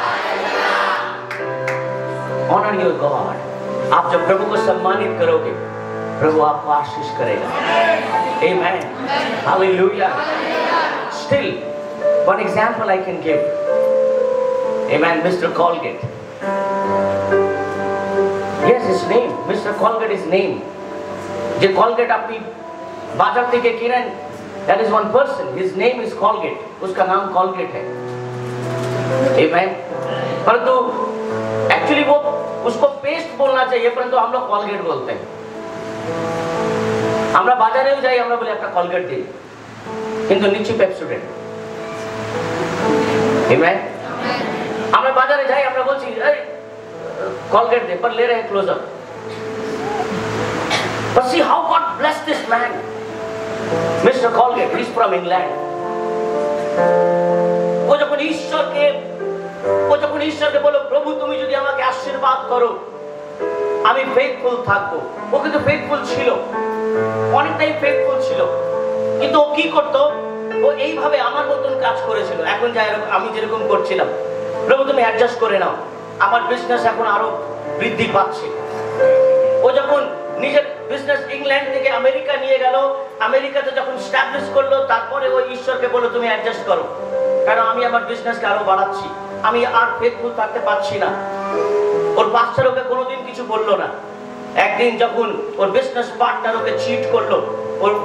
Honor your God. आप जब प्रभु को सम्मानित करोगे प्रभु आपको आशीष करेगा। Amen. Hallelujah. Still, one example I can give. Amen. Mr. Colgate. Yes, his name. Mr. Colgate is name. যে Colgate আপনি बाजार থেকে কিনেন, that is one person. His name is Colgate. उसका नाम Colgate है। Amen. परंतु एक्चुअली वो उसको पेस्ट बोलना चाहिए, परंतु हम लोग कॉलगेट बोलते हैं। আমরা বাজারেও যাই, আমরা বলি একটা কলগেট দিন, কিন্তু নিচে পেপসোডেন্ট। Amen. আমরা বাজারে যাই, আমরা বলছি এই কলগেট দে, पर ले रहे हैं close up. But see how God blessed this man, Mr. Colgate. He's from England. वो যখন ঈশ্বরকে বলো, প্রভু তুমি যদি আমাকে আশীর্বাদ করো, আমি ফেথফুল থাকবো। ও কিন্তু ফেথফুল ছিল, অনেকটাই ফেথফুল ছিল, কিন্তু ও কি করতো? ও এইভাবে আমার মতন কাজ করেছিল। এখন যাই আমি যেরকম করছিলাম, প্রভু তুমি অ্যাডজাস্ট করে নাও, আমার বিজনেস এখন আরো বৃদ্ধি পাচ্ছে। ও যখন নিজের বিজনেস ইংল্যান্ড থেকে আমেরিকা নিয়ে গেল, আমেরিকাতে যখন স্ট্যাবলিশ করলো, তারপরে ওই ঈশ্বরকে বললো তুমি অ্যাডজাস্ট করো, কারণ আমি আমার বিজনেসকে আরো বাড়াচ্ছি, আমি আর ফেথফুল থাকতে পারছি না। ওর বাচ্চার ওকে কোনোদিন কিছু বললো না। একদিন যখন ওর বিজনেস পার্টনার ওকে চিট করলো,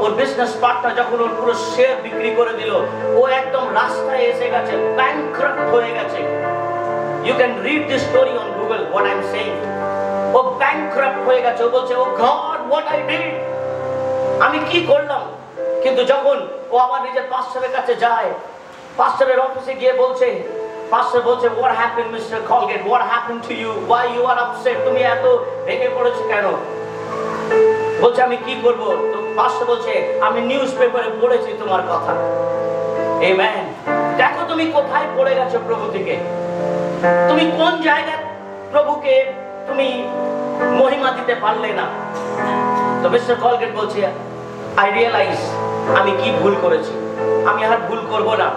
ওর বিজনেস পার্টনার যখন ওর পুরো শেয়ার বিক্রি করে দিল, ও একদম রাস্তায় এসে গেছে, ব্যাংকরাপ্ট হয়ে গেছে। You can read this story on Google, what I'm saying. ও ব্যাংকরাপ্ট হয়ে গেছে। ও বলছে, ও গড হোয়াট আই ডিড, আমি কি করলাম? কিন্তু যখন ও আমার নিজের পাস্টরের কাছে যায়, পাস্টরের অফিসে গিয়ে বলছে, পাস্টর বলছে, what happened Mr. Colgate, what happened to you, why you are upset, তুমি এত ভেঙে পড়েছো কেন? বলছে আমি কি করব? তো পাস্টর বলছে, আমি নিউজ পেপারে পড়েছি তোমার কথা। আমেন। দেখো তুমি কোথায় পড়ে গেছো প্রভু থেকে, তুমি কোন জায়গায় প্রভুকে তুমি মহিমা দিতে পারলে না। তো মিস্টার কলগেট বলছে, আই রিয়েলাইজ আমি কি ভুল করেছি, আমি আর ভুল করব না।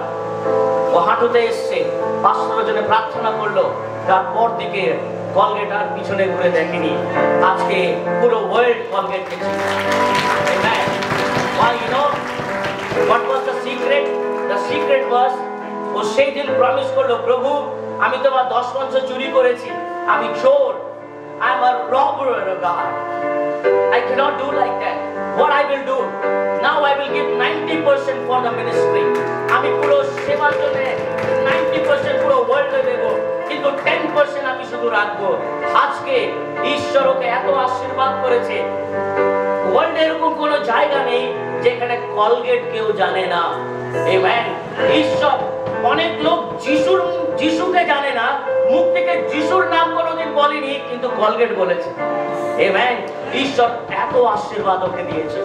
ও হাঁটুতে এসছে, পাস্টরের জন্য প্রার্থনা করলো, তারপর থেকে কলগেট আর পিছনে ঘুরে দেখেনি। আজকে পুরো ওয়ার্ল্ড কলগেট দেখছে। Amen. Why, you know what was the secret? The secret was, ও সেই দিন প্রমিস করলো, প্রভু আমি তোমার 10 পঞ্চ চুরি করেছি, আমি চোর, I am a robber of God. I cannot do like that. What I will do? Now I will give 90% for the ministry. আমি পুরো সেবার জন্য 90% পুরো ওয়ার্ল্ডে দেব, কিন্তু 10% আমি শুধু রাখবো। আজকে ঈশ্বর ওকে এত আশীর্বাদ করেছে, ওয়ার্ল্ডে এরকম কোনো জায়গা নেই যেখানে কলগেট কেউ জানে না। আমেন। ঈশ্বর, অনেক লোক যিশুকে জানে না, মুখ থেকে যিশুর নাম কোনোদিন বলেনি, কিন্তু কলগেট বলেছে। আমেন। ঈশ্বর এত আশীর্বাদ ওকে দিয়েছে।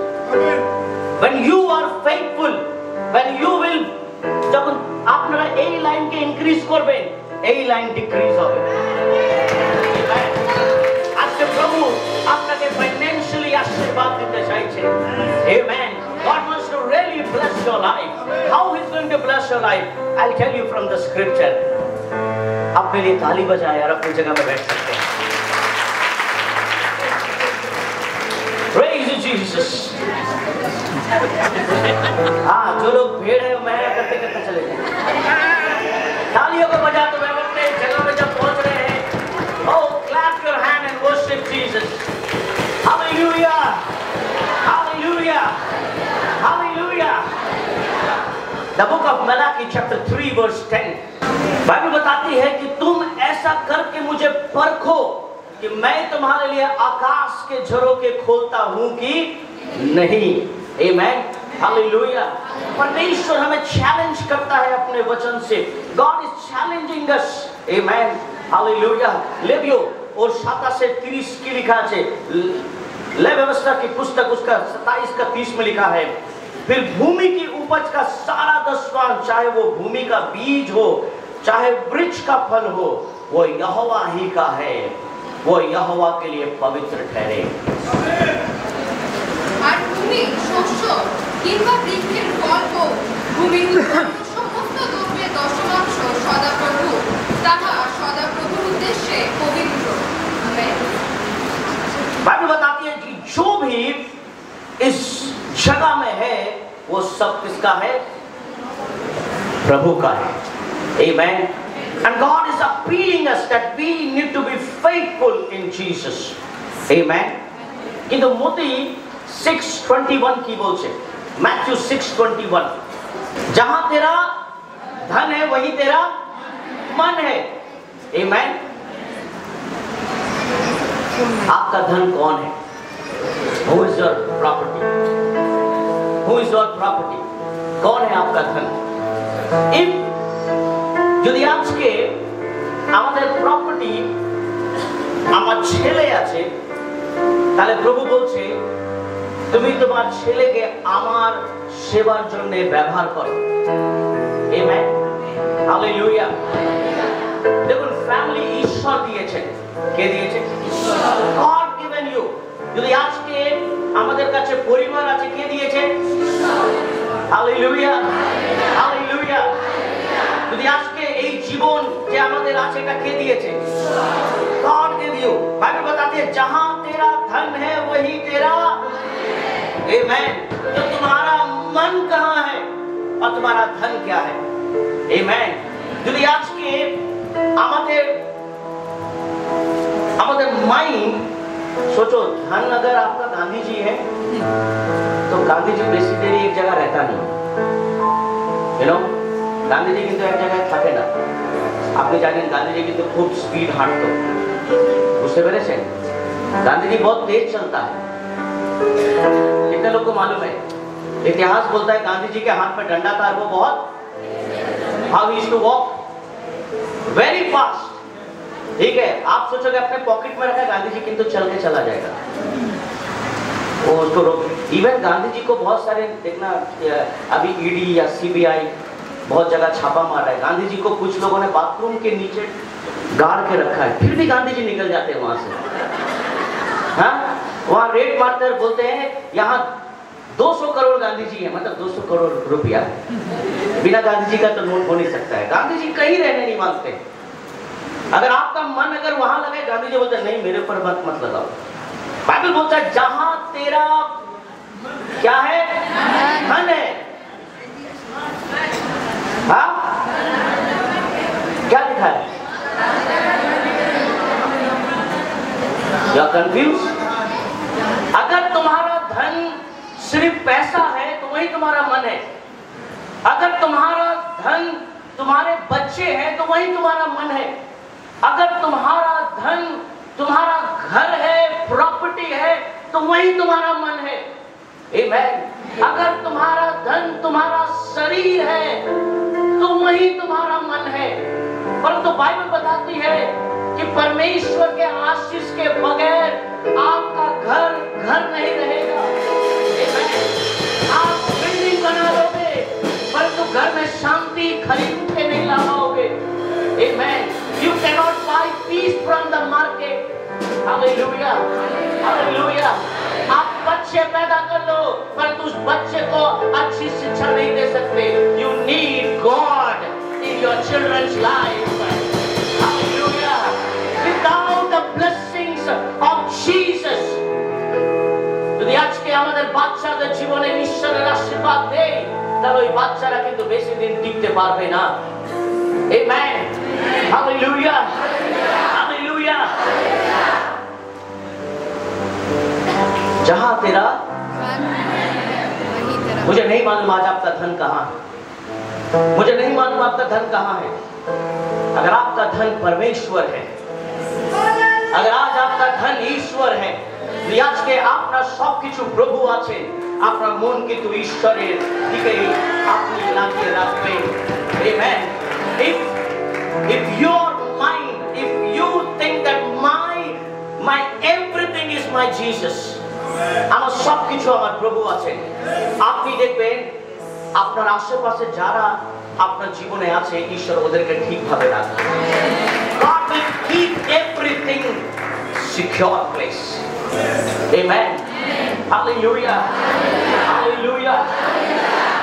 When you are faithful, when you will, যখন আপনারা এই লাইনকে ইনক্রিজ করবেন, এই লাইন ডিক্রিজ হবে। আজকে প্রভু আপনাকে ফাইন্যান্সিয়ালি আশীর্বাদ দিতে চাইছে। Amen. God wants to really bless your life. How He's going to bless your life? I'll tell you from the scripture. अपने लिए ताली बजाएं और अपनी जगह में बैठ सकते हैं। Praise you, Jesus. हाँ, जो लोग भीड़ है मैं करते करते चले जाएं। तालियों को बजा तो मैं अपने जगह में जब पहुंच रहे हैं, oh clap your hand and worship Jesus. Hallelujah, Hallelujah, Hallelujah. The book of Malachi chapter 3 verse 10. Bible बताती है कि तुम ऐसा करके मुझे परखो कि मैं तुम्हारे लिए आकाश के झरोखे खोलता हूं कि नहीं। आमेन। हालेलुया। परमेश्वर हमें चैलेंज करता है अपने वचन से। God is challenging us. Amen. Hallelujah. लेवियो और 7 से 30 की लिखा है, ले व्यवस्था की पुस्तक उसका 27 का 30 में लिखा है, फिर भूमि की उपज का सारा दसवां, चाहे वो भूमि का बीज हो चाहे वृक्ष का फल हो, वो यहोवा ही का है, वो यहोवा के लिए पवित्र ठहरे। আর ভূমি শস্য কিংবা বৃক্ষের ফল হোক, ভূমির সমস্ত দ্রব্যের দশমাংশ সদাপ্রভু, তাহা সদাপ্রভুর উদ্দেশ্যে পবিত্র। बाइबल बताती है कि जो भी इस जगह में है वो सब किसका है? प्रभु का है। Amen. And God is appealing us that we need to be faithful in Jesus. Amen. কিন্তু মতি 6:21 की बोलছে, Matthew 6:21, जहां तेरा धन है वही तेरा मन है। आमेन। आपका धन कौन है? Who is your property? Who is your property? कौन है आपका धन? যদি আজকে আমাদের প্রপার্টি আমার ছেলে আছে, তাহলে প্রভু বলছে তুমি তোমার ছেলেকে আমার সেবার জন্য ব্যবহার করো। আমেন। হালেলুয়া। দেখুন, ফ্যামিলি ঈশ্বর দিয়েছেন। কে দিয়েছেন? ঈশ্বর। God given you। যদি আজকে আমাদের কাছে পরিবার আছে, কে দিয়েছেন? ঈশ্বর। Hallelujah, hallelujah. যদি আজকে এই জীবন যে আমাদের আছে, এটা কে দিয়েছে? God gave you। बाइबल बताती है जहां तेरा धन है वही तेरा। आमेन। तो तुम्हारा मन कहां है और तुम्हारा धन क्या है? आमेन। যদি আজকে আমাদের माइंड सोचो, धन अगर आपका गांधी जी है तो गांधी जी बेसी देरी एक जगह रहता नहीं। यू नो, गांधी जी কিন্তু এক জায়গায় থাকে না। আপনি জানেন गांधी जी কিন্তু খুব স্পিড হাঁটতো। বুঝতে পেরেছেন? गांधी जी बहुत तेज चलता है। कितने लोग को मालूम है? इतिहास बोलता है गांधी जी के हाथ में डंडा था, वो बहुत how he used to walk very fast। ठीक है, आप सोचोगे अपने पॉकेट में रखा गांधी जी किंतु चल के चला जाएगा। वो उसको रोक। इवन गांधी जी को बहुत सारे देखना, अभी ईडी या सीबीआई बहुत जगह छापा मार रहा है। गांधी जी को कुछ लोगों ने बाथरूम के नीचे गाड़ के रखा है, फिर भी गांधी जी निकल जाते हैं वहां से। हाँ, वहां रेड मारते हैं, बोलते हैं यहाँ 200 करोड़ गांधी जी है, मतलब 200 करोड़ रुपया। बिना गांधी जी का तो नोट हो नहीं सकता है। गांधी जी कहीं रहने नहीं मांगते। अगर आपका मन अगर वहां लगे, गांधी जी बोलते नहीं मेरे ऊपर मत लगाओ। बाइबल बोलता है जहां तेरा क्या है? धन है। हाँ, क्या लिखा है? You are confused? अगर तुम्हारा धन सिर्फ पैसा है तो वही तुम्हारा मन है। अगर तुम्हारा धन तुम्हारे बच्चे हैं तो वही तुम्हारा मन है। अगर तुम्हारा धन तुम्हारा घर है, प्रॉपर्टी है, तो वही तुम्हारा मन है। आमेन। अगर तुम्हारा धन तुम्हारा शरीर है तो वही तुम्हारा मन है। परंतु बाइबल बताती है कि परमेश्वर के आशीष के बगैर आपका घर घर नहीं रहेगा। आप बिल्डिंग बना लोगे परंतु घर में शांति खरीद के नहीं ला पाओगे। Amen. You cannot buy peace from the market. Hallelujah. Hallelujah. आप बच्चे पैदा कर लो परंतु उस बच्चे को अच्छी शिक्षा नहीं दे सकते। You need God in your children's life. Hallelujah. Without the blessings of Jesus, যদি আজকে আমাদের বাচ্চাদের জীবনে ঈশ্বরের আশীর্বাদ দেয়, তাহলে ওই বাচ্চারা কিন্তু বেশি দিন টিকতে পারবে না। Amen. Hallelujah. Hallelujah. जहां तेरा मुझे नहीं मालूम आज आपका धन कहां है। मुझे नहीं मालूम आपका धन कहां है। अगर आपका धन परमेश्वर है, अगर आज आपका धन ईश्वर है, আজকে আপনার সবকিছু প্রভু আছেন, আপনার মন কিন্তু ঈশ্বরের দিকে আপনি লাগিয়ে রাখবেন। Amen. If your mind, if you think that my everything is my Jesus, আমার সবকিছু আমার প্রভু আছেন, আপনি দেখবেন আপনার আশেপাশে যারা আপনার জীবনে আছে ঈশ্বর ওদেরকে ঠিকভাবে রাখবে। God will keep everything secure place. Amen. Hallelujah. Hallelujah.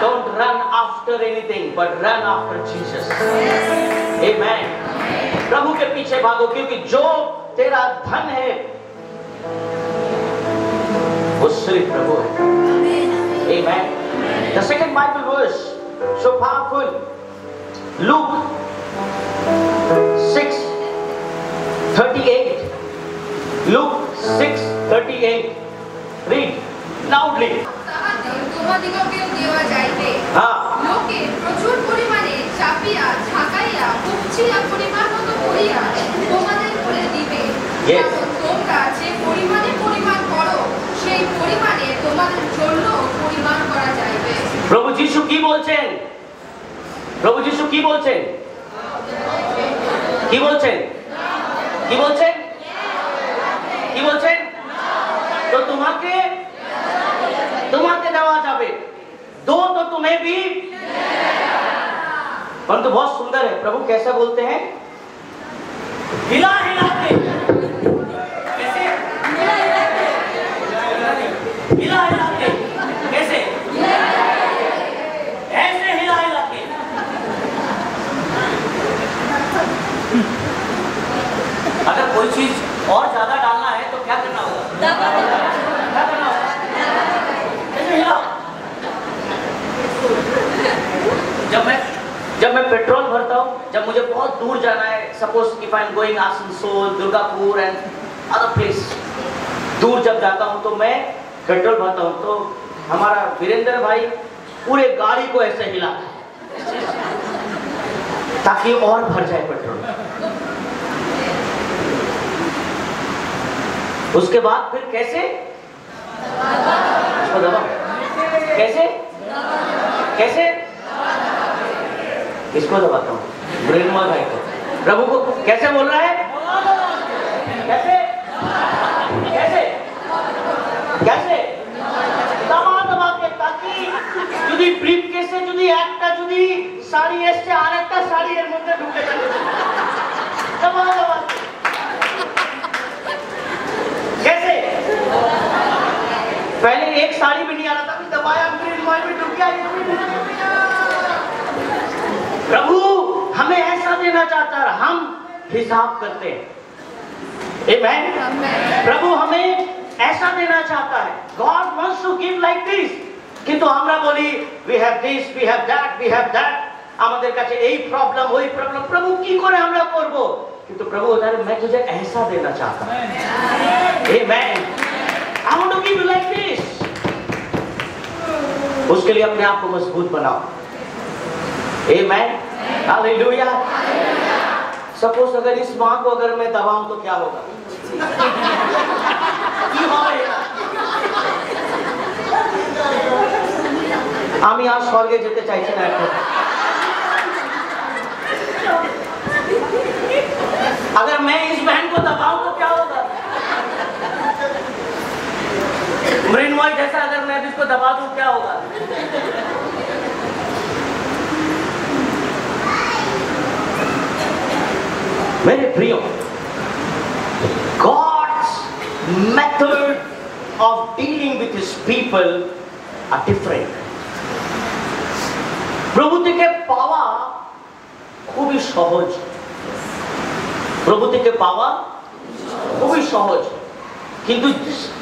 Don't run after anything but run after Jesus. Amen. प्रभु के पीछे भागो क्योंकि जो तेरा धन है वो सिर्फ प्रभु है। Amen. The second Bible verse, so powerful. Luke 6:38. Luke 6:38. Read loudly. তোমাদিগকেও দেওয়া যাইবে। হ্যাঁ। লোকে প্রচুর পরিমাণে চাপিয়া ঝাঁকাইয়া উপচিয়া পরিমাণে Yes. তোমরা যে পরিমাণে পরিমাণ করো সেই পরিমাণে তোমাদের জন্য পরিমাণ করা যাইবে। প্রভু যিশু কি বলছেন? প্রভু যিশু কি বলছেন? কি বলছেন? কি বলছেন? কি বলছেন? तो तुम्हाके देवा जावे, दो तो तुम्हें भी। परंतु बहुत सुंदर है, प्रभु कैसा बोलते हैं? हिला हिला के, कैसे? हिला हिला के, कैसे? ऐसे हिला हिला के। अगर कोई चीज और ज्यादा डालना है तो क्या करना होगा? क्या करना होगा? ऐसे हिलाओ। जब मैं पेट्रोल भरता हूँ, जब मुझे बहुत दूर जाना है, suppose if I am going Asansol, Durgapur and other place, दूर जब जाता हूँ तो मैं पेट्रोल भरता हूँ, तो हमारा वीरेंद्र भाई पूरे गाड़ी को ऐसे हिलाता है ताकि और भर जाए पेट्रोल। उसके बाद फिर कैसे? इसको दबाओ। कैसे? कैसे? इसको दबाता हूँ, ब्रेनवा भाई को। प्रभु को कैसे बोल रहा है? कैसे? कैसे? कैसे? दबा दबा के, ताकि যদি ব্রিফকেসে যদি একটা যদি শাড়ি এসে আরেকটা শাড়ি এর মধ্যে ঢুকে যাবে। দবা দবা। कैसे? पहले एक साड़ी भी नहीं आ रहा था, दबाया फिर मोबाइल में डूब गया। प्रभु हमें ऐसा देना चाहता है, हम हिसाब करते हैं। आमेन। प्रभु हमें ऐसा देना चाहता है। God wants to give like this, কিন্তু আমরা বলি we have this, we have that, we have that, আমাদের কাছে এই প্রবলেম ওই প্রবলেম, প্রভু কি করে আমরা করব? কিন্তু প্রভু বলে मैं तुझे ऐसा देना चाहता हूं। आमेन। I want to give you like this। उसके लिए अपने आप को मजबूत बनाओ। आमेन। हालेलुया। सपोज अगर इस मां को अगर मैं दबाऊं तो क्या होगा? কি হবে? আমি আর স্বর্গে যেতে চাইছি না এখন। अगर मैं इस बहन को दबाऊं तो क्या होगा? मृण्मय जैसा अगर मैं इसको दबा दूं क्या होगा? मेरे प्रियो, God's method of dealing with His people are different। প্রভু থেকে পাওয়া খুবই সহজ, প্রভু থেকে পাওয়া খুবই সহজ, কিন্তু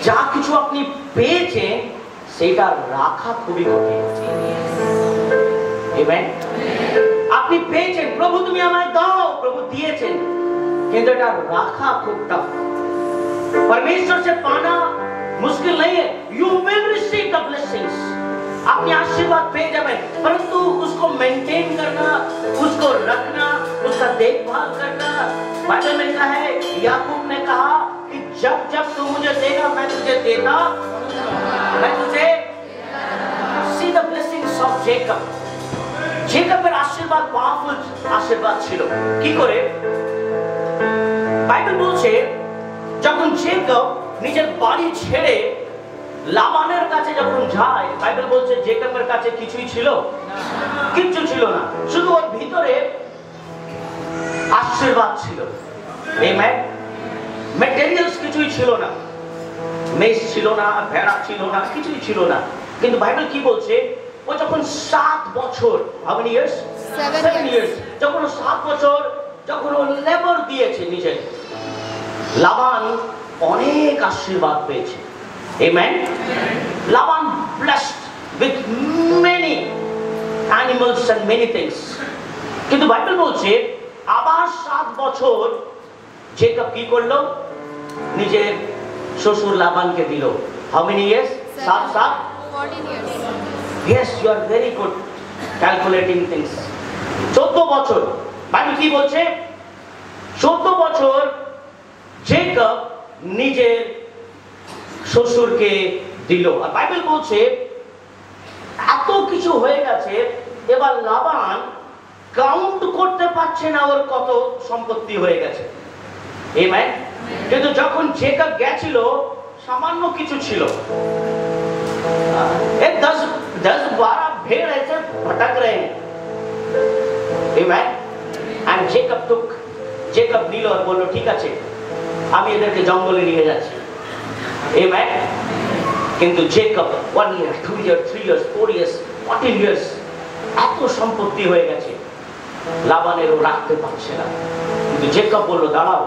যা কিছু আপনি পেয়েছেন সেটা রাখা খুবই কঠিন। আমেন। আপনি পেয়েছেন, প্রভু তুমি আমায় দাও, প্রভু দিয়েছেন, কিন্তু এটা রাখা খুব টাফ। परमेश्वर से पाना मुश्किल नहीं है। You will receive the blessings। अपने आशीर्वाद पे जावे, परंतु उसको मेंटेन करना, उसको रखना, उसका देखभाल करना। बाइबल में कहा है, याकूब ने कहा कि जब जब तू मुझे देगा मैं तुझे देता, मैं तुझे। See the blessings of Jacob। জেকবের আশীর্বাদ পাওয়ারফুল আশীর্বাদ ছিল। কি করে? বাইবেল বলছে যখন জেকব নিজের বাড়ি ছেড়ে লাবানের কাছে যখন যায়, বাইবেল বলছে জেকবের কাছে কিছুই ছিল না, কিচ্ছু ছিল না, শুধু ওর ভিতরে আশীর্বাদ ছিল। আমেন। ম্যাটেরিয়ালস কিছুই ছিল না, মেষ ছিল না, ভেড়া ছিল না, কিছুই ছিল না। কিন্তু বাইবেল কি বলছে? ও যখন 7 বছর, how many years? 7 years, যখন 7 বছর যখন ও লেবার দিয়েছে নিজে, লাবান অনেক আশীর্বাদ পেয়েছে। Amen. Laban blessed with many animals and many things। কিন্তু বাইবেল বলছে আবার 7 বছর জেকব কি করলো? নিজের শ্বশুর লাবানকে দিল। how many years? 7 14 years। Yes, you are very good calculating things। 14 বছর। বাইবেল কি বলছে? 14 বছর জেকব নিজের শ্বশুরকে দিল। আর বাইবেল বলছে এত কিছু হয়ে গেছে, এবার লাবান কাউন্ট করতে পারছে না ওর কত সম্পত্তি হয়ে গেছে। আমেন। কিন্তু যখন জেকব গেছিল সামান্য কিছু ছিল, 10-12 भेड़ ऐसे भटक रहे हैं। Amen. And Jacob নিল আর বলল ঠিক আছে আমি এদেরকে জঙ্গলে নিয়ে যাচ্ছি। Amen. কিন্তু Jacob 1 year, 2 years, 3 years, 4 years, 14 years এত সম্পত্তি হয়ে গেছে, লাবানেরও রাখতে পারছে না। কিন্তু জেকব বলল দাঁড়াও,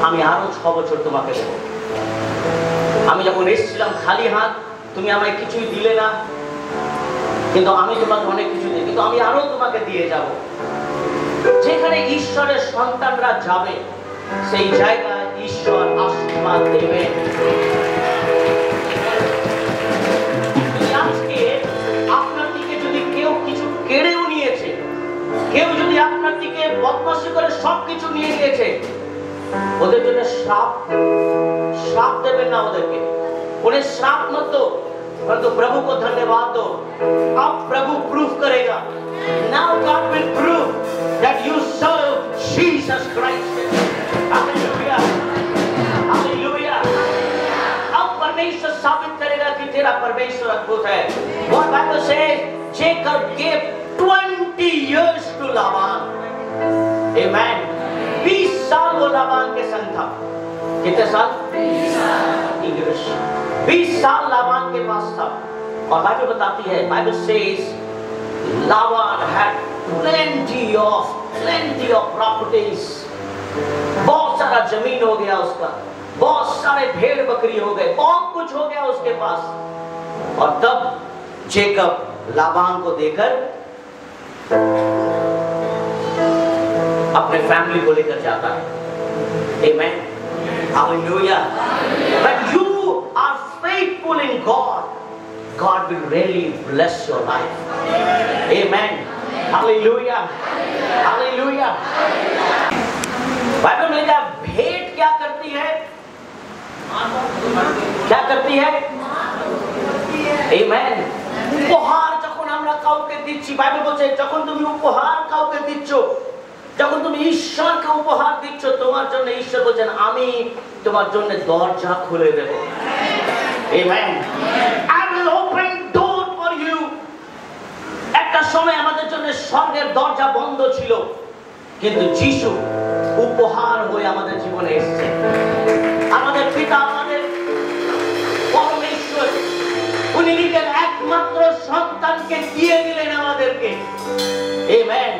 আমি আরো 6 বছর তোমাকে দেব। আমি যখন এসেছিলাম খালি হাত, তুমি আমায় কিছুই দিলে না, কিন্তু আমি তোমাকে অনেক কিছু দিই, কিন্তু আমি আরো তোমাকে দিয়ে যাব। যেখানে ঈশ্বরের সন্তানরা যাবে সেই জায়গায় ঈশ্বর আশীর্বাদ দেবেন। আজকে আপনার দিকে যদি কেউ কিছু কেড়েও নিয়েছে, কেউ যদি আপনার দিকে বদমাশি করে সবকিছু নিয়ে গিয়েছে, ওদের জন্য श्राप देवे ना ओदेरके, उन्हें श्राप मत दो, परंतु प्रभु को धन्यवाद दो। अब प्रभु प्रूफ करेगा। Now God will prove that you serve Jesus Christ. Hallelujah, hallelujah. अब परमेश्वर साबित करेगा कि तेरा परमेश्वर अद्भुत है। What Bible says, Jacob gave 20 years to Laban. Amen. 20 साल वो लाबान के संग था। कितने साल? 20 साल लाबान के पास था। और बाइबल बताती है, Bible says Laban had plenty of properties. बहुत सारा जमीन हो गया उसका, बहुत सारे भेड़ बकरी हो गए, बहुत कुछ हो गया उसके पास। और तब जेकब लाबान को देकर अपने फैमिली को लेकर जाता है। Amen. Hallelujah. When you are faithful in God, God will really bless your life. Amen. Hallelujah. Hallelujah. Bible में क्या भेंट क्या करती है? क्या करती है? Amen. উপহার যখন আমরা কাউকে দিচ্ছি, বাইবেল বলছে যখন তুমি উপহার কাউকে দিচ্ছ, যখন তুমি ঈশ্বরকে উপহার দিচ্ছ, তোমার জন্য ঈশ্বর বলেন আমি তোমার জন্য দরজা খুলে দেব। Amen. I will open door for you. একটা সময় আমাদের জন্য স্বর্গের দরজা বন্ধ ছিল, কিন্তু যিশু উপহার হয়ে আমাদের জীবনে এসেছে। আমাদের পিতা, আমাদের পরমেশ্বর, উনি নিজের একমাত্র সন্তানকে দিয়ে দিলেন আমাদেরকে। আমেন।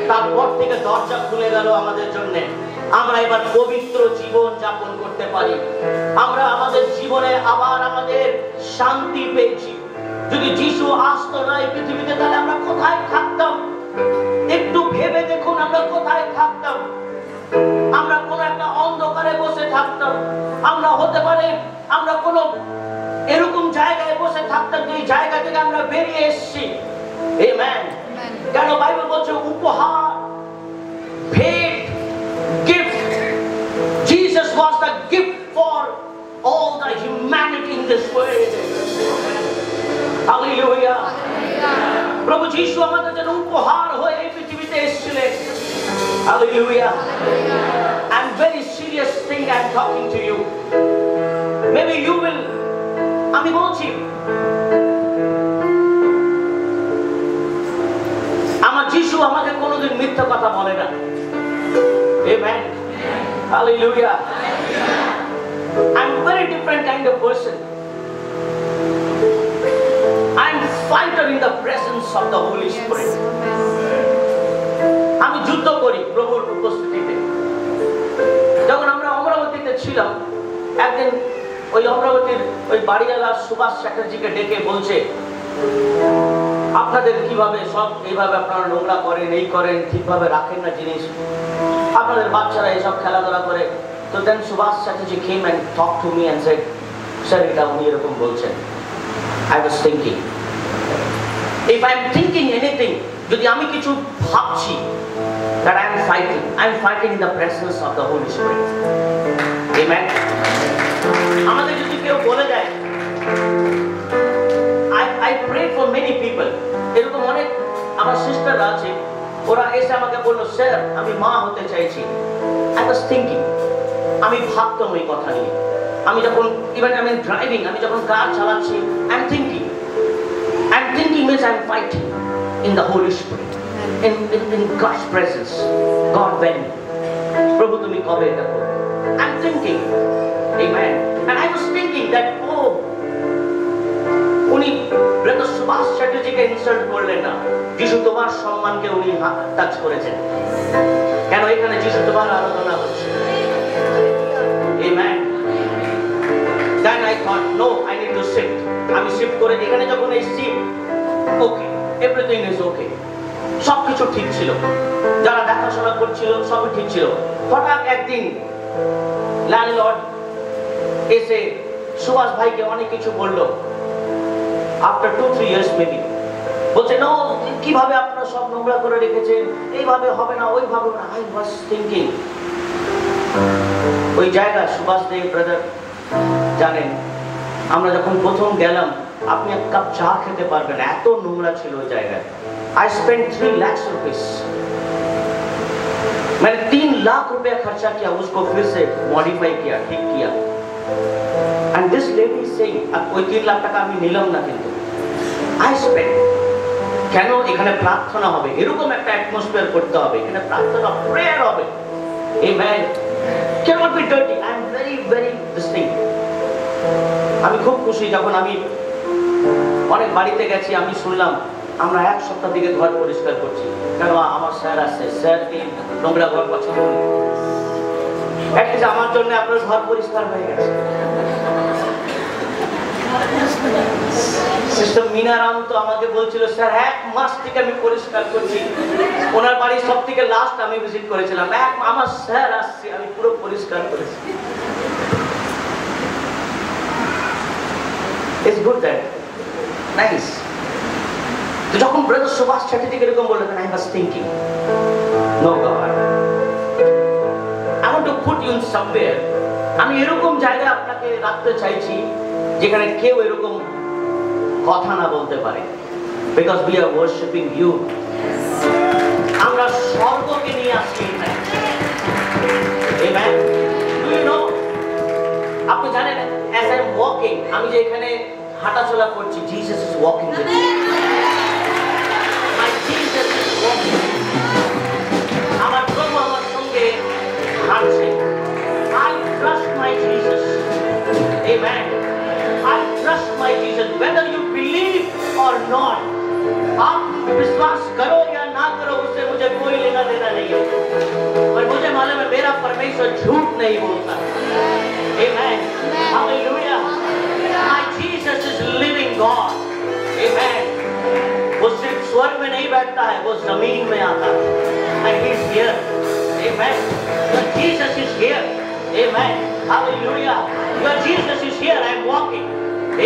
তারপর থেকে দরজা খুলে গেল আমাদের জন্য। আমরা এবার পবিত্র জীবন যাপন করতে পারি। আমরা আমাদের জীবনে আবার আমাদের শান্তি পেয়েছি। যদি যিশু আসতো না এই পৃথিবীতে, তাহলে আমরা কোথায় থাকতাম? একটু ভেবে দেখুন, আমরা কোথায় থাকতাম? আমরা কোন একটা অন্ধকারে বসে থাকতাম। আমরা হতে পারে আমরা কোন এরকম জায়গায় বসে থাকতাম যে জায়গা থেকে আমরা বেরিয়ে এসেছি। আমেন। কেন বাইবেল বলছে উপহার, ভেট, gift. Jesus was the gift for all the humanity in this world. Hallelujah. প্রভু যিশু আমাদের জন্য উপহার হয়ে এই পৃথিবীতে এসেছিলেন। Hallelujah. And very serious thing I'm talking to you. Maybe you will, আমি বলছি আমার যিশু আমাকে কোনোদিন মিথ্যা কথা বলে না। Amen. Hallelujah. I'm a very different kind of person. I'm fighter in the presence of the Holy Spirit. আমি যুদ্ধ করি প্রভুর উপস্থিতিতে। যখন আমরা অমরাবতীতে ছিলাম, একদিন ওই অমরাবতীর ওই বাড়িওয়ালা সুভাষ চ্যাটার্জিকে ডেকে বলছে, আপনাদের কিভাবে সব এইভাবে আপনারা নোংরা করেন, এই করেন, ঠিকভাবে রাখেন না জিনিস, আপনাদের বাচ্চারা এইসব খেলাধুলা করে। তো then Subhash Chatterjee came and talked to me and said, sir এটা উনি এরকম বলছেন। I was thinking, if I am thinking anything, যদি আমি কিছু ভাবছি that I am fighting. I'm fighting in the presence of the Holy Spirit. Amen. আমাদের যদি কেউ বলে দেয়, I pray for many people. এরকম অনেক আমার সিস্টাররা আছে, ওরা এসে আমাকে বললো, স্যার আমি মা হতে চাইছি। I was thinking, আমি ভাবতাম ওই কথা নিয়ে। আমি যখন ইভেন আমি ড্রাইভিং, আমি যখন কার চালাচ্ছি, I'm thinking means I'm fighting in the Holy Spirit, in God's presence. God, when প্রভু তুমি কবে এটা করবে? I'm thinking, amen. And I was thinking that, oh, উনি ব্রাদার সুভাষ চ্যাটার্জিকে ইনসাল্ট করলেন না, যিশু তোমার সম্মানকে উনি টাচ করেছেন। কেন এখানে যিশু তোমার আরাধনা হচ্ছে? Amen. Then I thought, no, I need to shift. আমি শিফট করে এখানে যখন এসেছি, ওকে, এভরিথিং ইজ ওকে, সবকিছু ঠিক ছিল, যারা দেখাশোনা করছিল সবই ঠিক ছিল। হঠাৎ একদিন ল্যান্ডলর্ড এসে সুভাষ ভাইকে অনেক কিছু বললো, আফটার 2-3 ইয়ার্স মেবি, বলছে নো, কিভাবে আপনারা সব নোংরা করে রেখেছেন, এইভাবে হবে না, ওইভাবে না। আই ওয়াজ থিংকিং, ওই জায়গা সুভাষ দেব ব্রাদার জানেন, আমরা যখন প্রথম গেলাম, আপনি এক কাপ চা খেতে পারবেন, এত নোংরা ছিল ওই জায়গায়। I spent 3 lakhs rupees, मैंने 3 लाख रुपया खर्चा किया, उसको फिर से मॉडिफाई किया, ठीक किया। And this lady is saying, अब कोई 3 लाख টাকা আমি নিলাম না, কিন্তু I spent, কেন এখানে প্রার্থনা হবে, এরকম একটা অ্যাটমসফিয়ার করতে হবে, এখানে প্রার্থনা, প্রেয়ার হবে। Amen. Cannot be dirty. I am very, very distinct. আমি খুব খুশি যখন আমি অনেক বাড়িতে গেছি, আমি শুনলাম আমরা 1 সপ্তাহ থেকে ঘর পরিষ্কার করছি। কেন? আমার স্যার আছে, স্যারকে নোংরা ঘর পছন্দ নেই, অ্যাটলিস্ট আমার জন্য আপনার ঘর পরিষ্কার হয়ে গেছে। সিস্টার মিনারাম তো আমাকে বলছিল, স্যার 1 মাস থেকে আমি পরিষ্কার করছি, ওনার বাড়ি সব থেকে লাস্ট আমি ভিজিট করেছিলাম, আমার স্যার আসছে, আমি পুরো পরিষ্কার করেছি। It's good that, nice. তো যখন ব্রাদার সুভাষ চ্যাটার্জি এরকম বললেন, I was thinking, no God, I want to put you in somewhere. আমি এরকম জায়গায় আপনাকে রাখতে চাইছি যেখানে কেউ এরকম কথা না বলতে পারে, because we are worshiping you. আমরা স্বর্গকে নিয়ে আসছি এখানে। Amen. Do you know, আপনি জানেন, as I am walking, আমি যে এখানে হাঁটাচলা করছি, Jesus is walking with me. My Jesus is walking. আমার প্রভু আমার সঙ্গে হাঁটছে। I trust my Jesus. Amen. I trust my Jesus. Whether you believe or not, आप विश्वास करो या ना करो, उससे मुझे कोई लेना देना नहीं है, पर मुझे मालूम है मेरा परमेश्वर झूठ नहीं बोलता। Amen. Hallelujah. My Jesus is living God. Amen. वो सिर्फ स्वर्ग में नहीं बैठता है, वो जमीन में आता है, and he is here. Amen. Your Jesus is here. Amen. Hallelujah. Your Jesus is here. I am walking.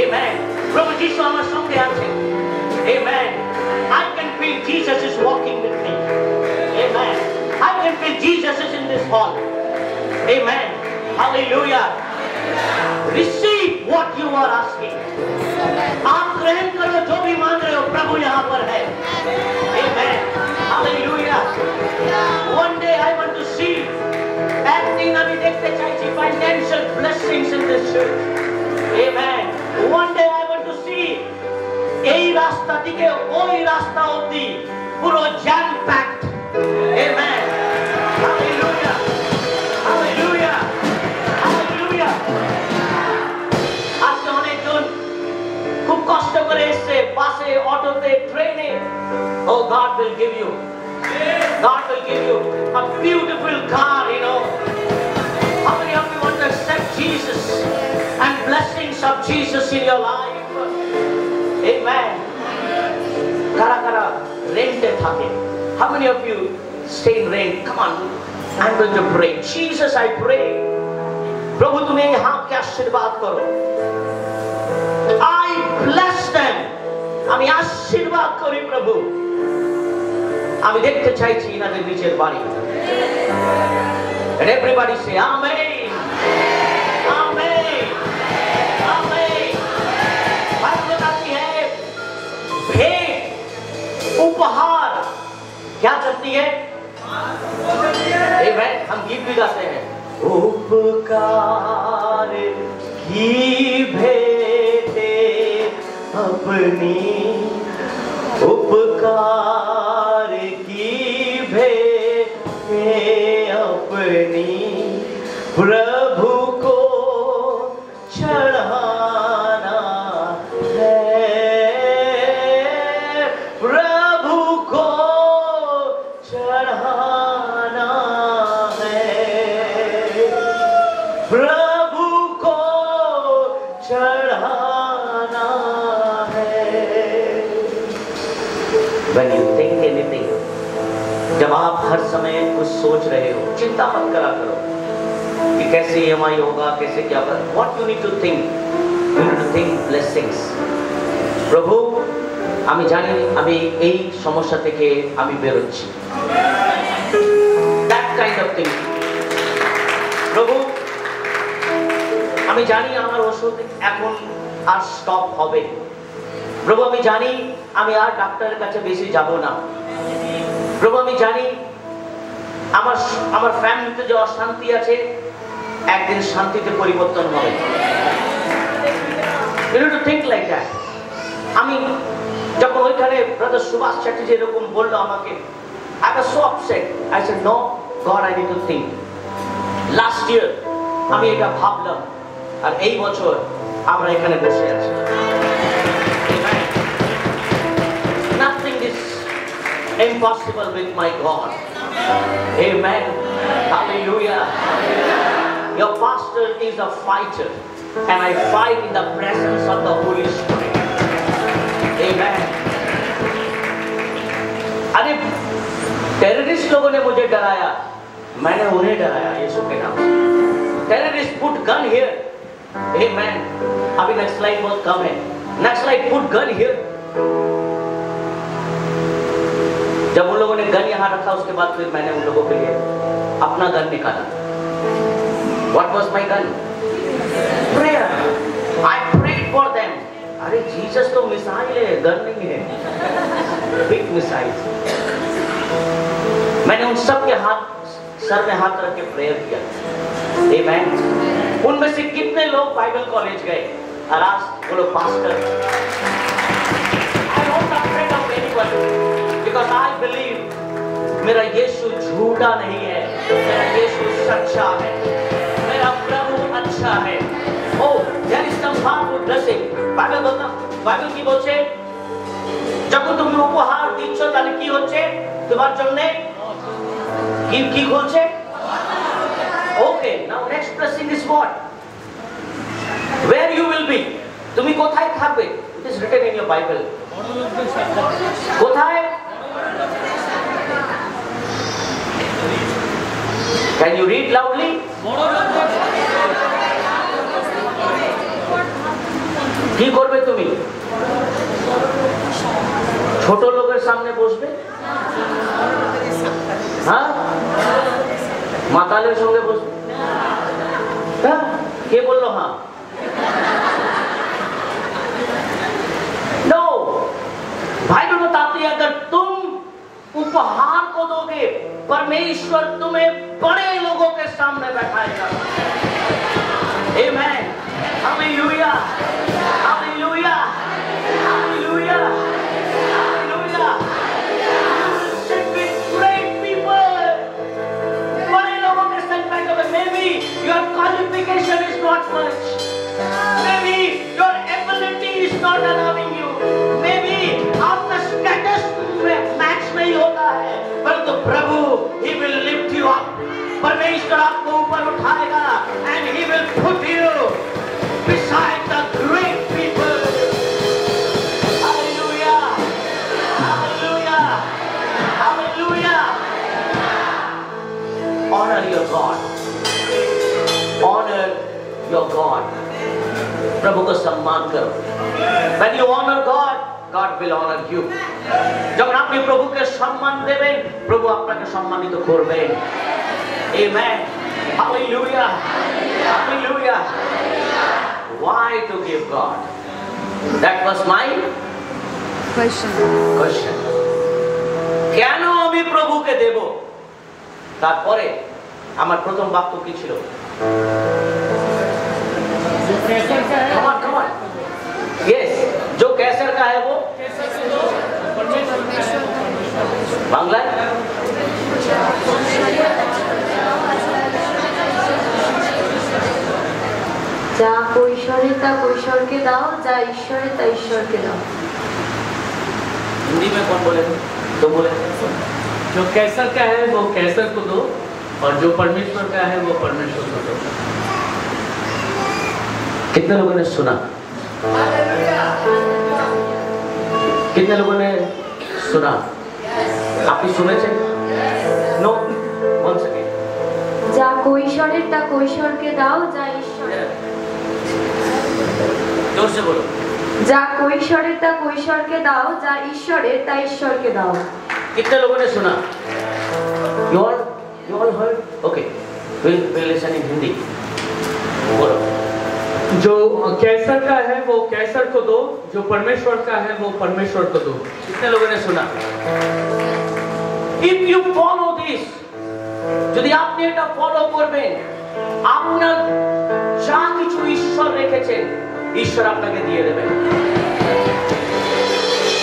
Amen. प्रभु यीशु हमारे संगे आते। Amen. I can feel Jesus is walking with me. Amen. I can feel Jesus is in this hall. Amen. Hallelujah. Receive what you are asking. आप ग्रहण करो जो भी मांग रहे हो, प्रभु यहाँ पर है। Amen. Hallelujah. One day I want to see, एक दिन अभी देखते चाहिए financial blessings in this church. Amen. One day I want to see এই রাস্তা থেকে ওই রাস্তা অবধি পুরো jam packed. Amen. Hallelujah. Hallelujah. Hallelujah. আজকে অনেকজন খুব কষ্ট করে এসেছে, বাসে, অটোতে, ট্রেনে। Oh, God will give you. God will give you a beautiful car, you know. How many of you want to accept Jesus and blessings of Jesus in your life? Amen. Kara kara rente thake. How many of you stay in rent? Come on, I'm going to pray. Jesus, I pray. Prabhu, তুমি এই হাতকে আশীর্বাদ করো। I bless them. আমি আশীর্বাদ করি প্রভু। আমি দেখতে চাইছি ইনাদের নিচের বাড়ি। And everybody say amen, amen, amen। Bible बताती है भेंट उपहार क्या करती है? आमेन। हम गीत भी गाते हैं, उपकार की भेंटे अपनी, उपकार की भेंटे अपनी प्रभु को चढ़ाना है, प्रभु को चढ़ाना है, प्रभु को चढ़ाना है। When you think anything, जब आप हर समय कुछ सोच रहे हो, चिंता मत करा करो कि कैसे EMI होगा, कैसे क्या होगा। What you need to think? You need to think blessings। প্রভু আমি জানি আমি এই সমস্যা থেকে আমি বেরোচ্ছি, that kind of thing। প্রভু আমি জানি আমার ওষুধ এখন আর স্টপ হবে। প্রভু আমি জানি আমি আর ডাক্তারের কাছে বেশি যাব না। প্রভু আমি জানি আমার ফ্যামিলিতে যে অশান্তি আছে একদিন শান্তিতে পরিবর্তন হবে। You need to think like that। আমি যখন ওইখানে ব্রাদার সুভাষ চ্যাটার্জি এরকম বললো আমাকে, I was so upset। I said no God, I need to think। Last year আমি এটা ভাবলাম, আর এই বছর আমরা এখানে বসে আছি। Nothing is impossible with my God। Amen, hallelujah। Your pastor is a fighter and I fight in the presence of the Holy Spirit। Amen। अरे टेररिस्ट लोगों ने मुझे डराया, मैंने उन्हें डराया यीशु के नाम से। Terrorist put gun here. Amen। अभी नेक्स्ट स्लाइड बहुत कम है। Next slide, put gun here. जब उन लोगों ने गन यहाँ रखा उसके बाद फिर मैंने उन लोगों के लिए अपना गन निकाला। What was my gun? Prayer। I prayed for them। अरे जीसस तो मिसाइल है, गन नहीं है, बिग मिसाइल। मैंने उन सब के हाथ, सर में हाथ रख के प्रेयर किया। Amen। उनमें से कितने लोग बाइबल कॉलेज गए? और आज बोलो pastor. I don't afraid of anyone because I believe मेरा यीशु झूठा नहीं है, मेरा यीशु सच्चा है, मेरा प्रभु अच्छा है। Oh, there is some powerful blessing। Bible কি বলছে? যখন তুমি উপহার দিচ্ছ তাহলে কি হচ্ছে তোমার জন্য? কি বলছে? Okay, now next blessing is what? Where you will be? তুমি কোথায় থাকবে? It is written in your Bible। কোথায়? Can you read loudly? কি করবে তুমি? ছোট লোকের সামনে বসবে? হ্যাঁ, মাতালের সঙ্গে বসবে? হ্যাঁ, কে বললো হ্যাঁ? नो। बाइबल बताती है अगर तुम उपहार को दोगे परमेश्वर तुम्हें बड़े लोगों के सामने बैठाएगा। Amen। Hallelujah। Hallelujah। Hallelujah। Hallelujah। Sit with great people। बड़े लोगों के साथ बैठोगे। Maybe your qualification is not much। Maybe your ability is not allowing you। Maybe आपका status मैच नहीं होता है, परंतु प्रभु He will lift you up। परमेश्वर आपको ऊपर उठाएगा and He will put you beside the great people। Hallelujah। Hallelujah। Hallelujah। Honor your God। Honor your God। प्रभु को सम्मान करो। When you honor God, God will honor you. যখন আপনি প্রভুকে সম্মান দেবেন, প্রভু আপনাকে সম্মানিত করবেন। Amen. Hallelujah. Hallelujah. Why to give God? That was my question. কেন আমি প্রভুকে দেব? তারপরে আমার প্রথম বাক্য কি ছিল? Come on. Yes. जो कैसर का है वो बांग्लाয় যা কৈশোরে তা কৈশোরকে দাও, যা ঈশ্বরে তা ঈশ্বরকে দাও। हिंदी में कौन बोले? तो बोले जो कैसर का है वो कैसर को दो, और जो परमेश्वर का है वो परमेश्वर को दो। कितने लोगों ने सुना? कितने लोगों ने सुना? आप भी सुने थे? No, one second. যা কৈশোরের তা কৈশোরকে দাও, যা ঈশ্বরে जोर से बोलो। যা কৈশোরের তা কৈশোরকে দাও, যা ঈশ্বরের তা ঈশ্বরকে দাও। कितने लोगों ने सुना? You all heard? Okay. We'll listen in Hindi. बोलो। जो कैसर का है वो कैसर को दो, जो परमेश्वर का है वो परमेश्वर को दो। कितने लोगों ने सुना? If you follow this, যদি আপনি এটা ফলো করবেন, আপনার যা কিছু ঈশ্বর রেখেছেন, ঈশ্বর আপনাকে দিয়ে দেবেন।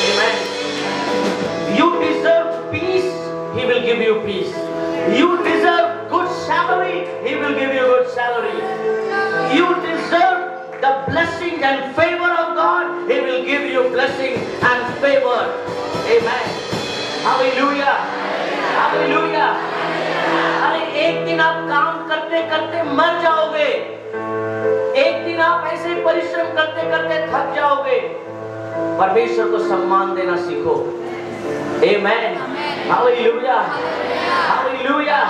Amen. You deserve peace, He will give you peace. You deserve good salary, He will give you good salary. You deserve the blessing and favor of God, He will give you blessing and favor. Amen. Hallelujah. Hallelujah. अरे एक दिन आप काम करते करते मर जाओगे, एक दिन आप ऐसे परिश्रम करते करते थक जाओगे। परमेश्वर को सम्मान देना सीखो। Amen. Hallelujah. Hallelujah.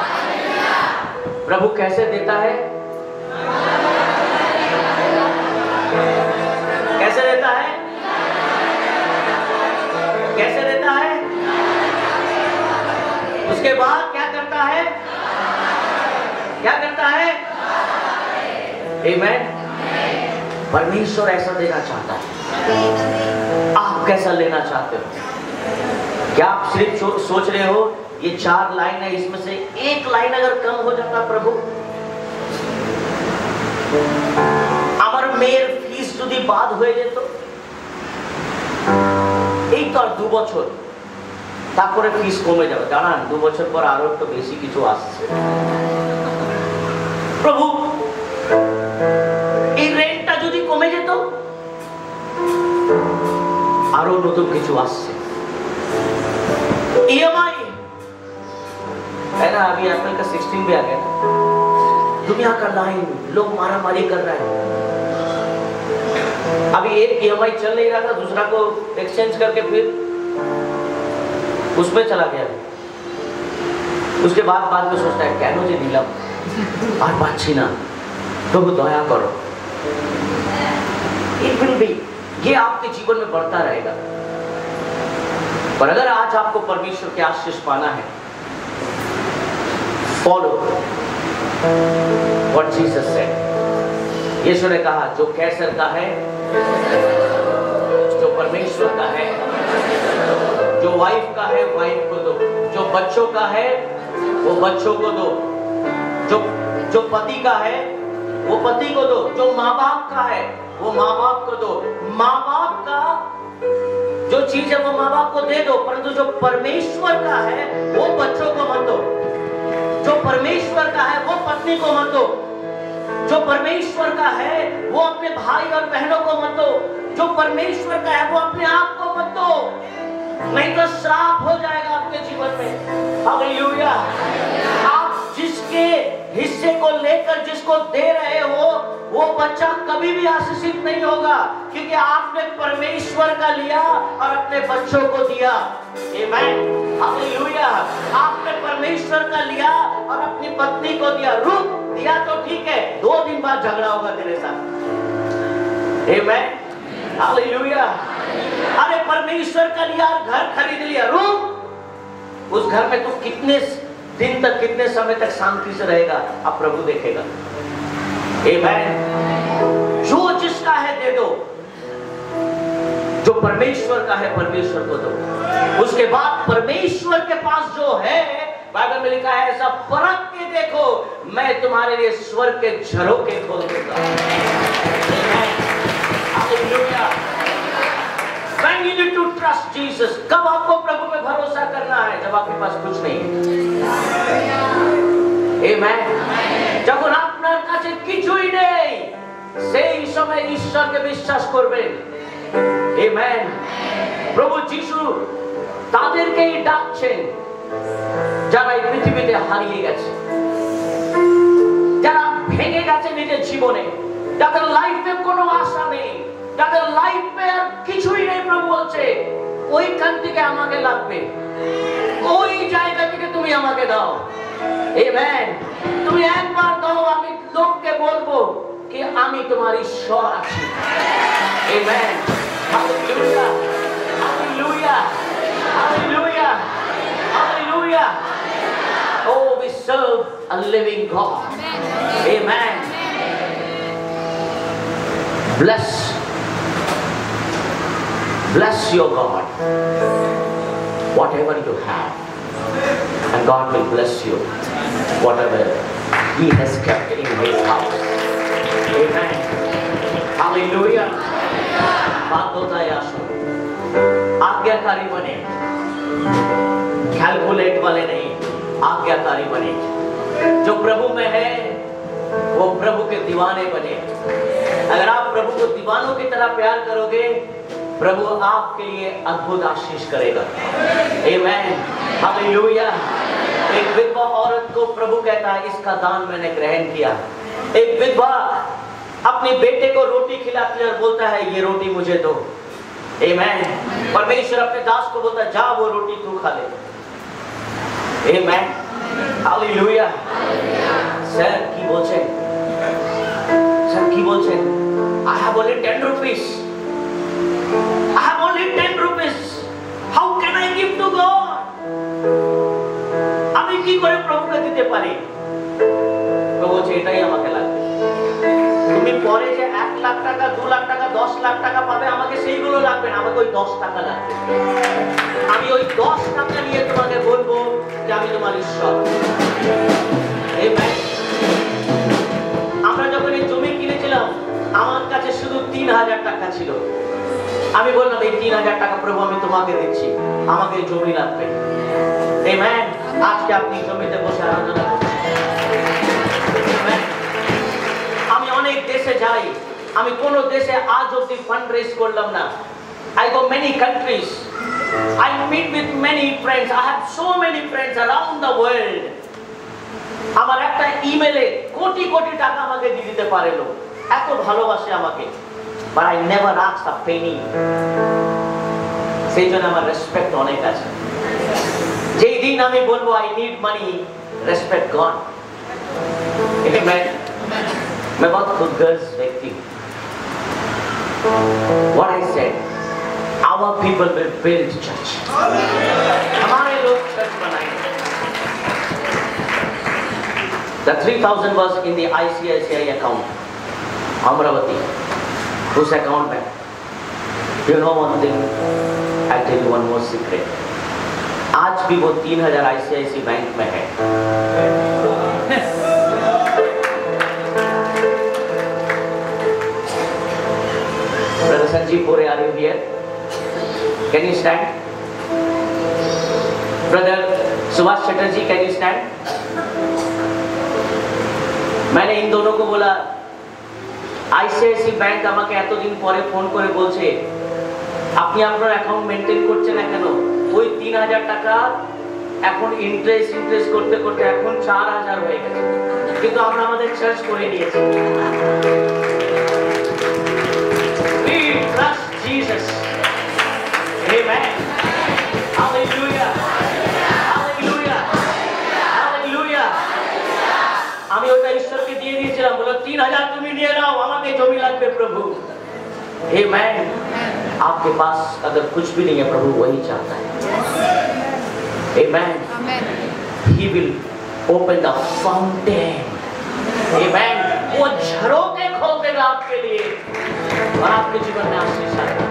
प्रभु कैसे देता है? कैसे देता है? कैसे देता है? उसके बाद क्या करता है? क्या करता है? Amen. परमेश्वर ऐसा देना चाहता है। आप कैसा लेना चाहते हो? क्या आप सिर्फ सोच रहे हो ये 4 लाइन है, इसमें से एक लाइन अगर कम हो जाता प्रभु, আমার মেয়ের ফিস যদি বাদ হয়ে যেত, এই তো আর 2 বছর, তারপরে ফিস কমে যাবে। জানান 2 বছর পর আরো একটু বেশি কিছু আসছে। প্রভু এই রেন্টটা যদি কমে যেত, আরো নতুন কিছু আসছে। EMI है ना, अभी एप्पल का 16 भी आ गया। दुनिया का लाइन, लोग मारामारी कर रहे हैं। अभी एक EMI चल नहीं रहा था, दूसरा को एक्सचेंज करके फिर उसमें चला गया। उसके बाद में सोचता है কেন যে দিলাম, আর পাচ্ছি না, प्रभु दया करो। It will be, ये आपके जीवन में बढ़ता रहेगा। पर अगर आज आपको परमेश्वर के आशीष पाना है, फॉलो व्हाट जीसस सेड। यीशु ने कहा जो कैसर का है, जो परमेश्वर का है, जो वाइफ का है वाइफ को दो, जो बच्चों का है वो बच्चों को दो, जो पति का है वो पति को दो, जो माँ बाप का है वो माँ बाप को दो। माँ बाप का जो चीज है वो माँ बाप को दे दो, परंतु जो परमेश्वर का है वो बच्चों को मत दो। जो परमेश्वर का है वो पत्नी को मत दो। जो परमेश्वर का है वो अपने भाई और बहनों को मत दो। जो परमेश्वर का है वो अपने आप को मत दो, नहीं तो श्राप हो जाएगा आपके जीवन में। हालेलुया। आप जिसके हिस्से को लेकर जिसको दे रहे हो, वो बच्चा कभी भी आशीषित नहीं होगा, क्योंकि आपने परमेश्वर का लिया और अपने बच्चों को दिया। आमीन। हालेलुया। आपने परमेश्वर का लिया और अपनी पत्नी को दिया। रुक दिया तो ठीक है, 2 दिन बाद झगड़ा होगा तेरे साथ। आमीन। हालेलुया। अरे परमेश्वर का लिया घर खरीद लिया, रूम, उस घर में तू कितने दिन तक, कितने समय तक शांति से रहेगा, अब प्रभु देखेगा। आमेन। जो जिसका है दे दो, जो परमेश्वर का है परमेश्वर को दो। उसके बाद परमेश्वर के पास जो है, बाइबल में लिखा है, ऐसा परख के देखो, मैं तुम्हारे लिए स्वर्ग के झरोखे खोल दूंगा। Hallelujah. When you need to trust Jesus, कब आपको प्रभु पे भरोसा करना है? जब आपके पास कुछ नहीं है। Amen। जब আপনার কাছে কিছুই নেই, সেই সময় ঈশ্বরকে বিশ্বাস করবেন। Amen। প্রভু যিশু তাদেরকেই ডাকছেন যারা এই পৃথিবীতে হারিয়ে গেছে, যারা ভেঙে গেছে নিজের জীবনে, যাদের লাইফে কোনো আশা নেই, যাদের লাইফে আর কিছুই নেই। প্রভু বলছে ওইখান থেকে আমাকে লাগবে, ওই জায়গা থেকে তুমি আমাকে দাও। আমেন। তুমি একবার দাও, আমি লোককে বলবো कि আমি তোমার ঈশ্বর আছি। Amen. Hallelujah, hallelujah, hallelujah, hallelujah. Oh, we serve a living God. Amen. Bless your God, whatever you have, and God will bless you whatever He has kept in His house. Amen. Hallelujah. बातों आसो, आज्ञाकारी बने, calculate वाले नहीं, आज्ञाकारी बने। जो प्रभु में है वो प्रभु के दीवाने बने। अगर आप प्रभु को दीवानों की तरह प्यार करोगे, प्रभु आपके लिए अद्भुत आशीष करेगा। आमेन। हालेलुया। एक विधवा औरत को प्रभु कहता है, इसका दान मैंने ग्रहण किया। एक विधवा अपने बेटे को रोटी खिलाती है और बोलता है, ये रोटी मुझे दो। आमेन। परमेश्वर अपने दास को बोलता है, जा वो रोटी तू खा ले। आमेन। हालेलुया। सर की बोलছেন, सर की बोलছেন, I have only 10 rupees. I have only 10 rupees. How can I give to God? আমি কি করে প্রভুকে দিতে পারি? প্রভু বলছে এটাই আমাকে লাগবে। তুমি পরে যে 1 লাখ টাকা, 2 লাখ টাকা, 10 লাখ টাকা পাবে, আমাকে সেইগুলো লাগবে না, আমাকে ওই 10 টাকা লাগবে। আমি ওই 10 টাকা নিয়ে তোমাকে বলবো যে আমি তোমার ঈশ্বর। আমেন। আমরা যখন এই জমি কিনেছিলাম, আমার কাছে শুধু 3000 টাকা ছিল। আমি বললাম, এই 3000 টাকা প্রভু আমি তোমাকে দিচ্ছি, আমাকে জমি লাগবে। আমেন। আজকে আপনি জমিতে বসে আরাধনা করছেন। আমেন। আমি অনেক দেশে যাই, আমি কোন দেশে আজ অবধি ফান্ড রেজ করলাম না। I go many countries. I meet with many friends. I have so many friends around the world. আমার একটা ইমেলে কোটি কোটি টাকা আমাকে দিয়ে দিতে পারে লোক, এত ভালোবাসে আমাকে। But I never asked a penny. সেই জন্য আমার রেসপেক্ট অনেক আছে। যেই দিন আমি বলবো I need money, respect gone. Amen. मैं बहुत खुदगर्ज व्यक्ति हूँ। What I said, our people will build church. हमारे लोग चर्च बनाएंगे। The 3,000 was in the ICICI account, Amravati. उस account में, you know one thing, I'll tell you one more secret. आज भी वो 3,000 ICICI बैंक में है। Brother Sanjeev Pore, are you here? Can you stand? Brother Subhash Chatterjee, can you stand? मैंने इन दोनों को बोला, आईसीआईसी बैंक আমাকে এতদিন পরে ফোন করে বলছে, আপনি আপনার অ্যাকাউন্ট মেইনটেইন করছেন না কেন? ওই 3000 টাকা এখন ইন্টারেস্ট করতে করতে এখন 4000 হয়ে গেছে, কিন্তু আমরা আমাদের চার্জ করে নিয়েছি। We trust Jesus. Amen. Hallelujah. Hallelujah. Hallelujah. আমি ওটা ঈশ্বরকে দিয়ে দিয়েছিলাম, বলো 3000 তুমি নিয়ে নাও, আমাকে জমি লাগবে প্রভু। Amen. आपके पास अगर कुछ भी नहीं है, प्रभु वही चाहता है। Amen. He will open the fountain. Amen. वो झरोखे खोल देगा आपके लिए और आपके जीवन में आशीष आएगा।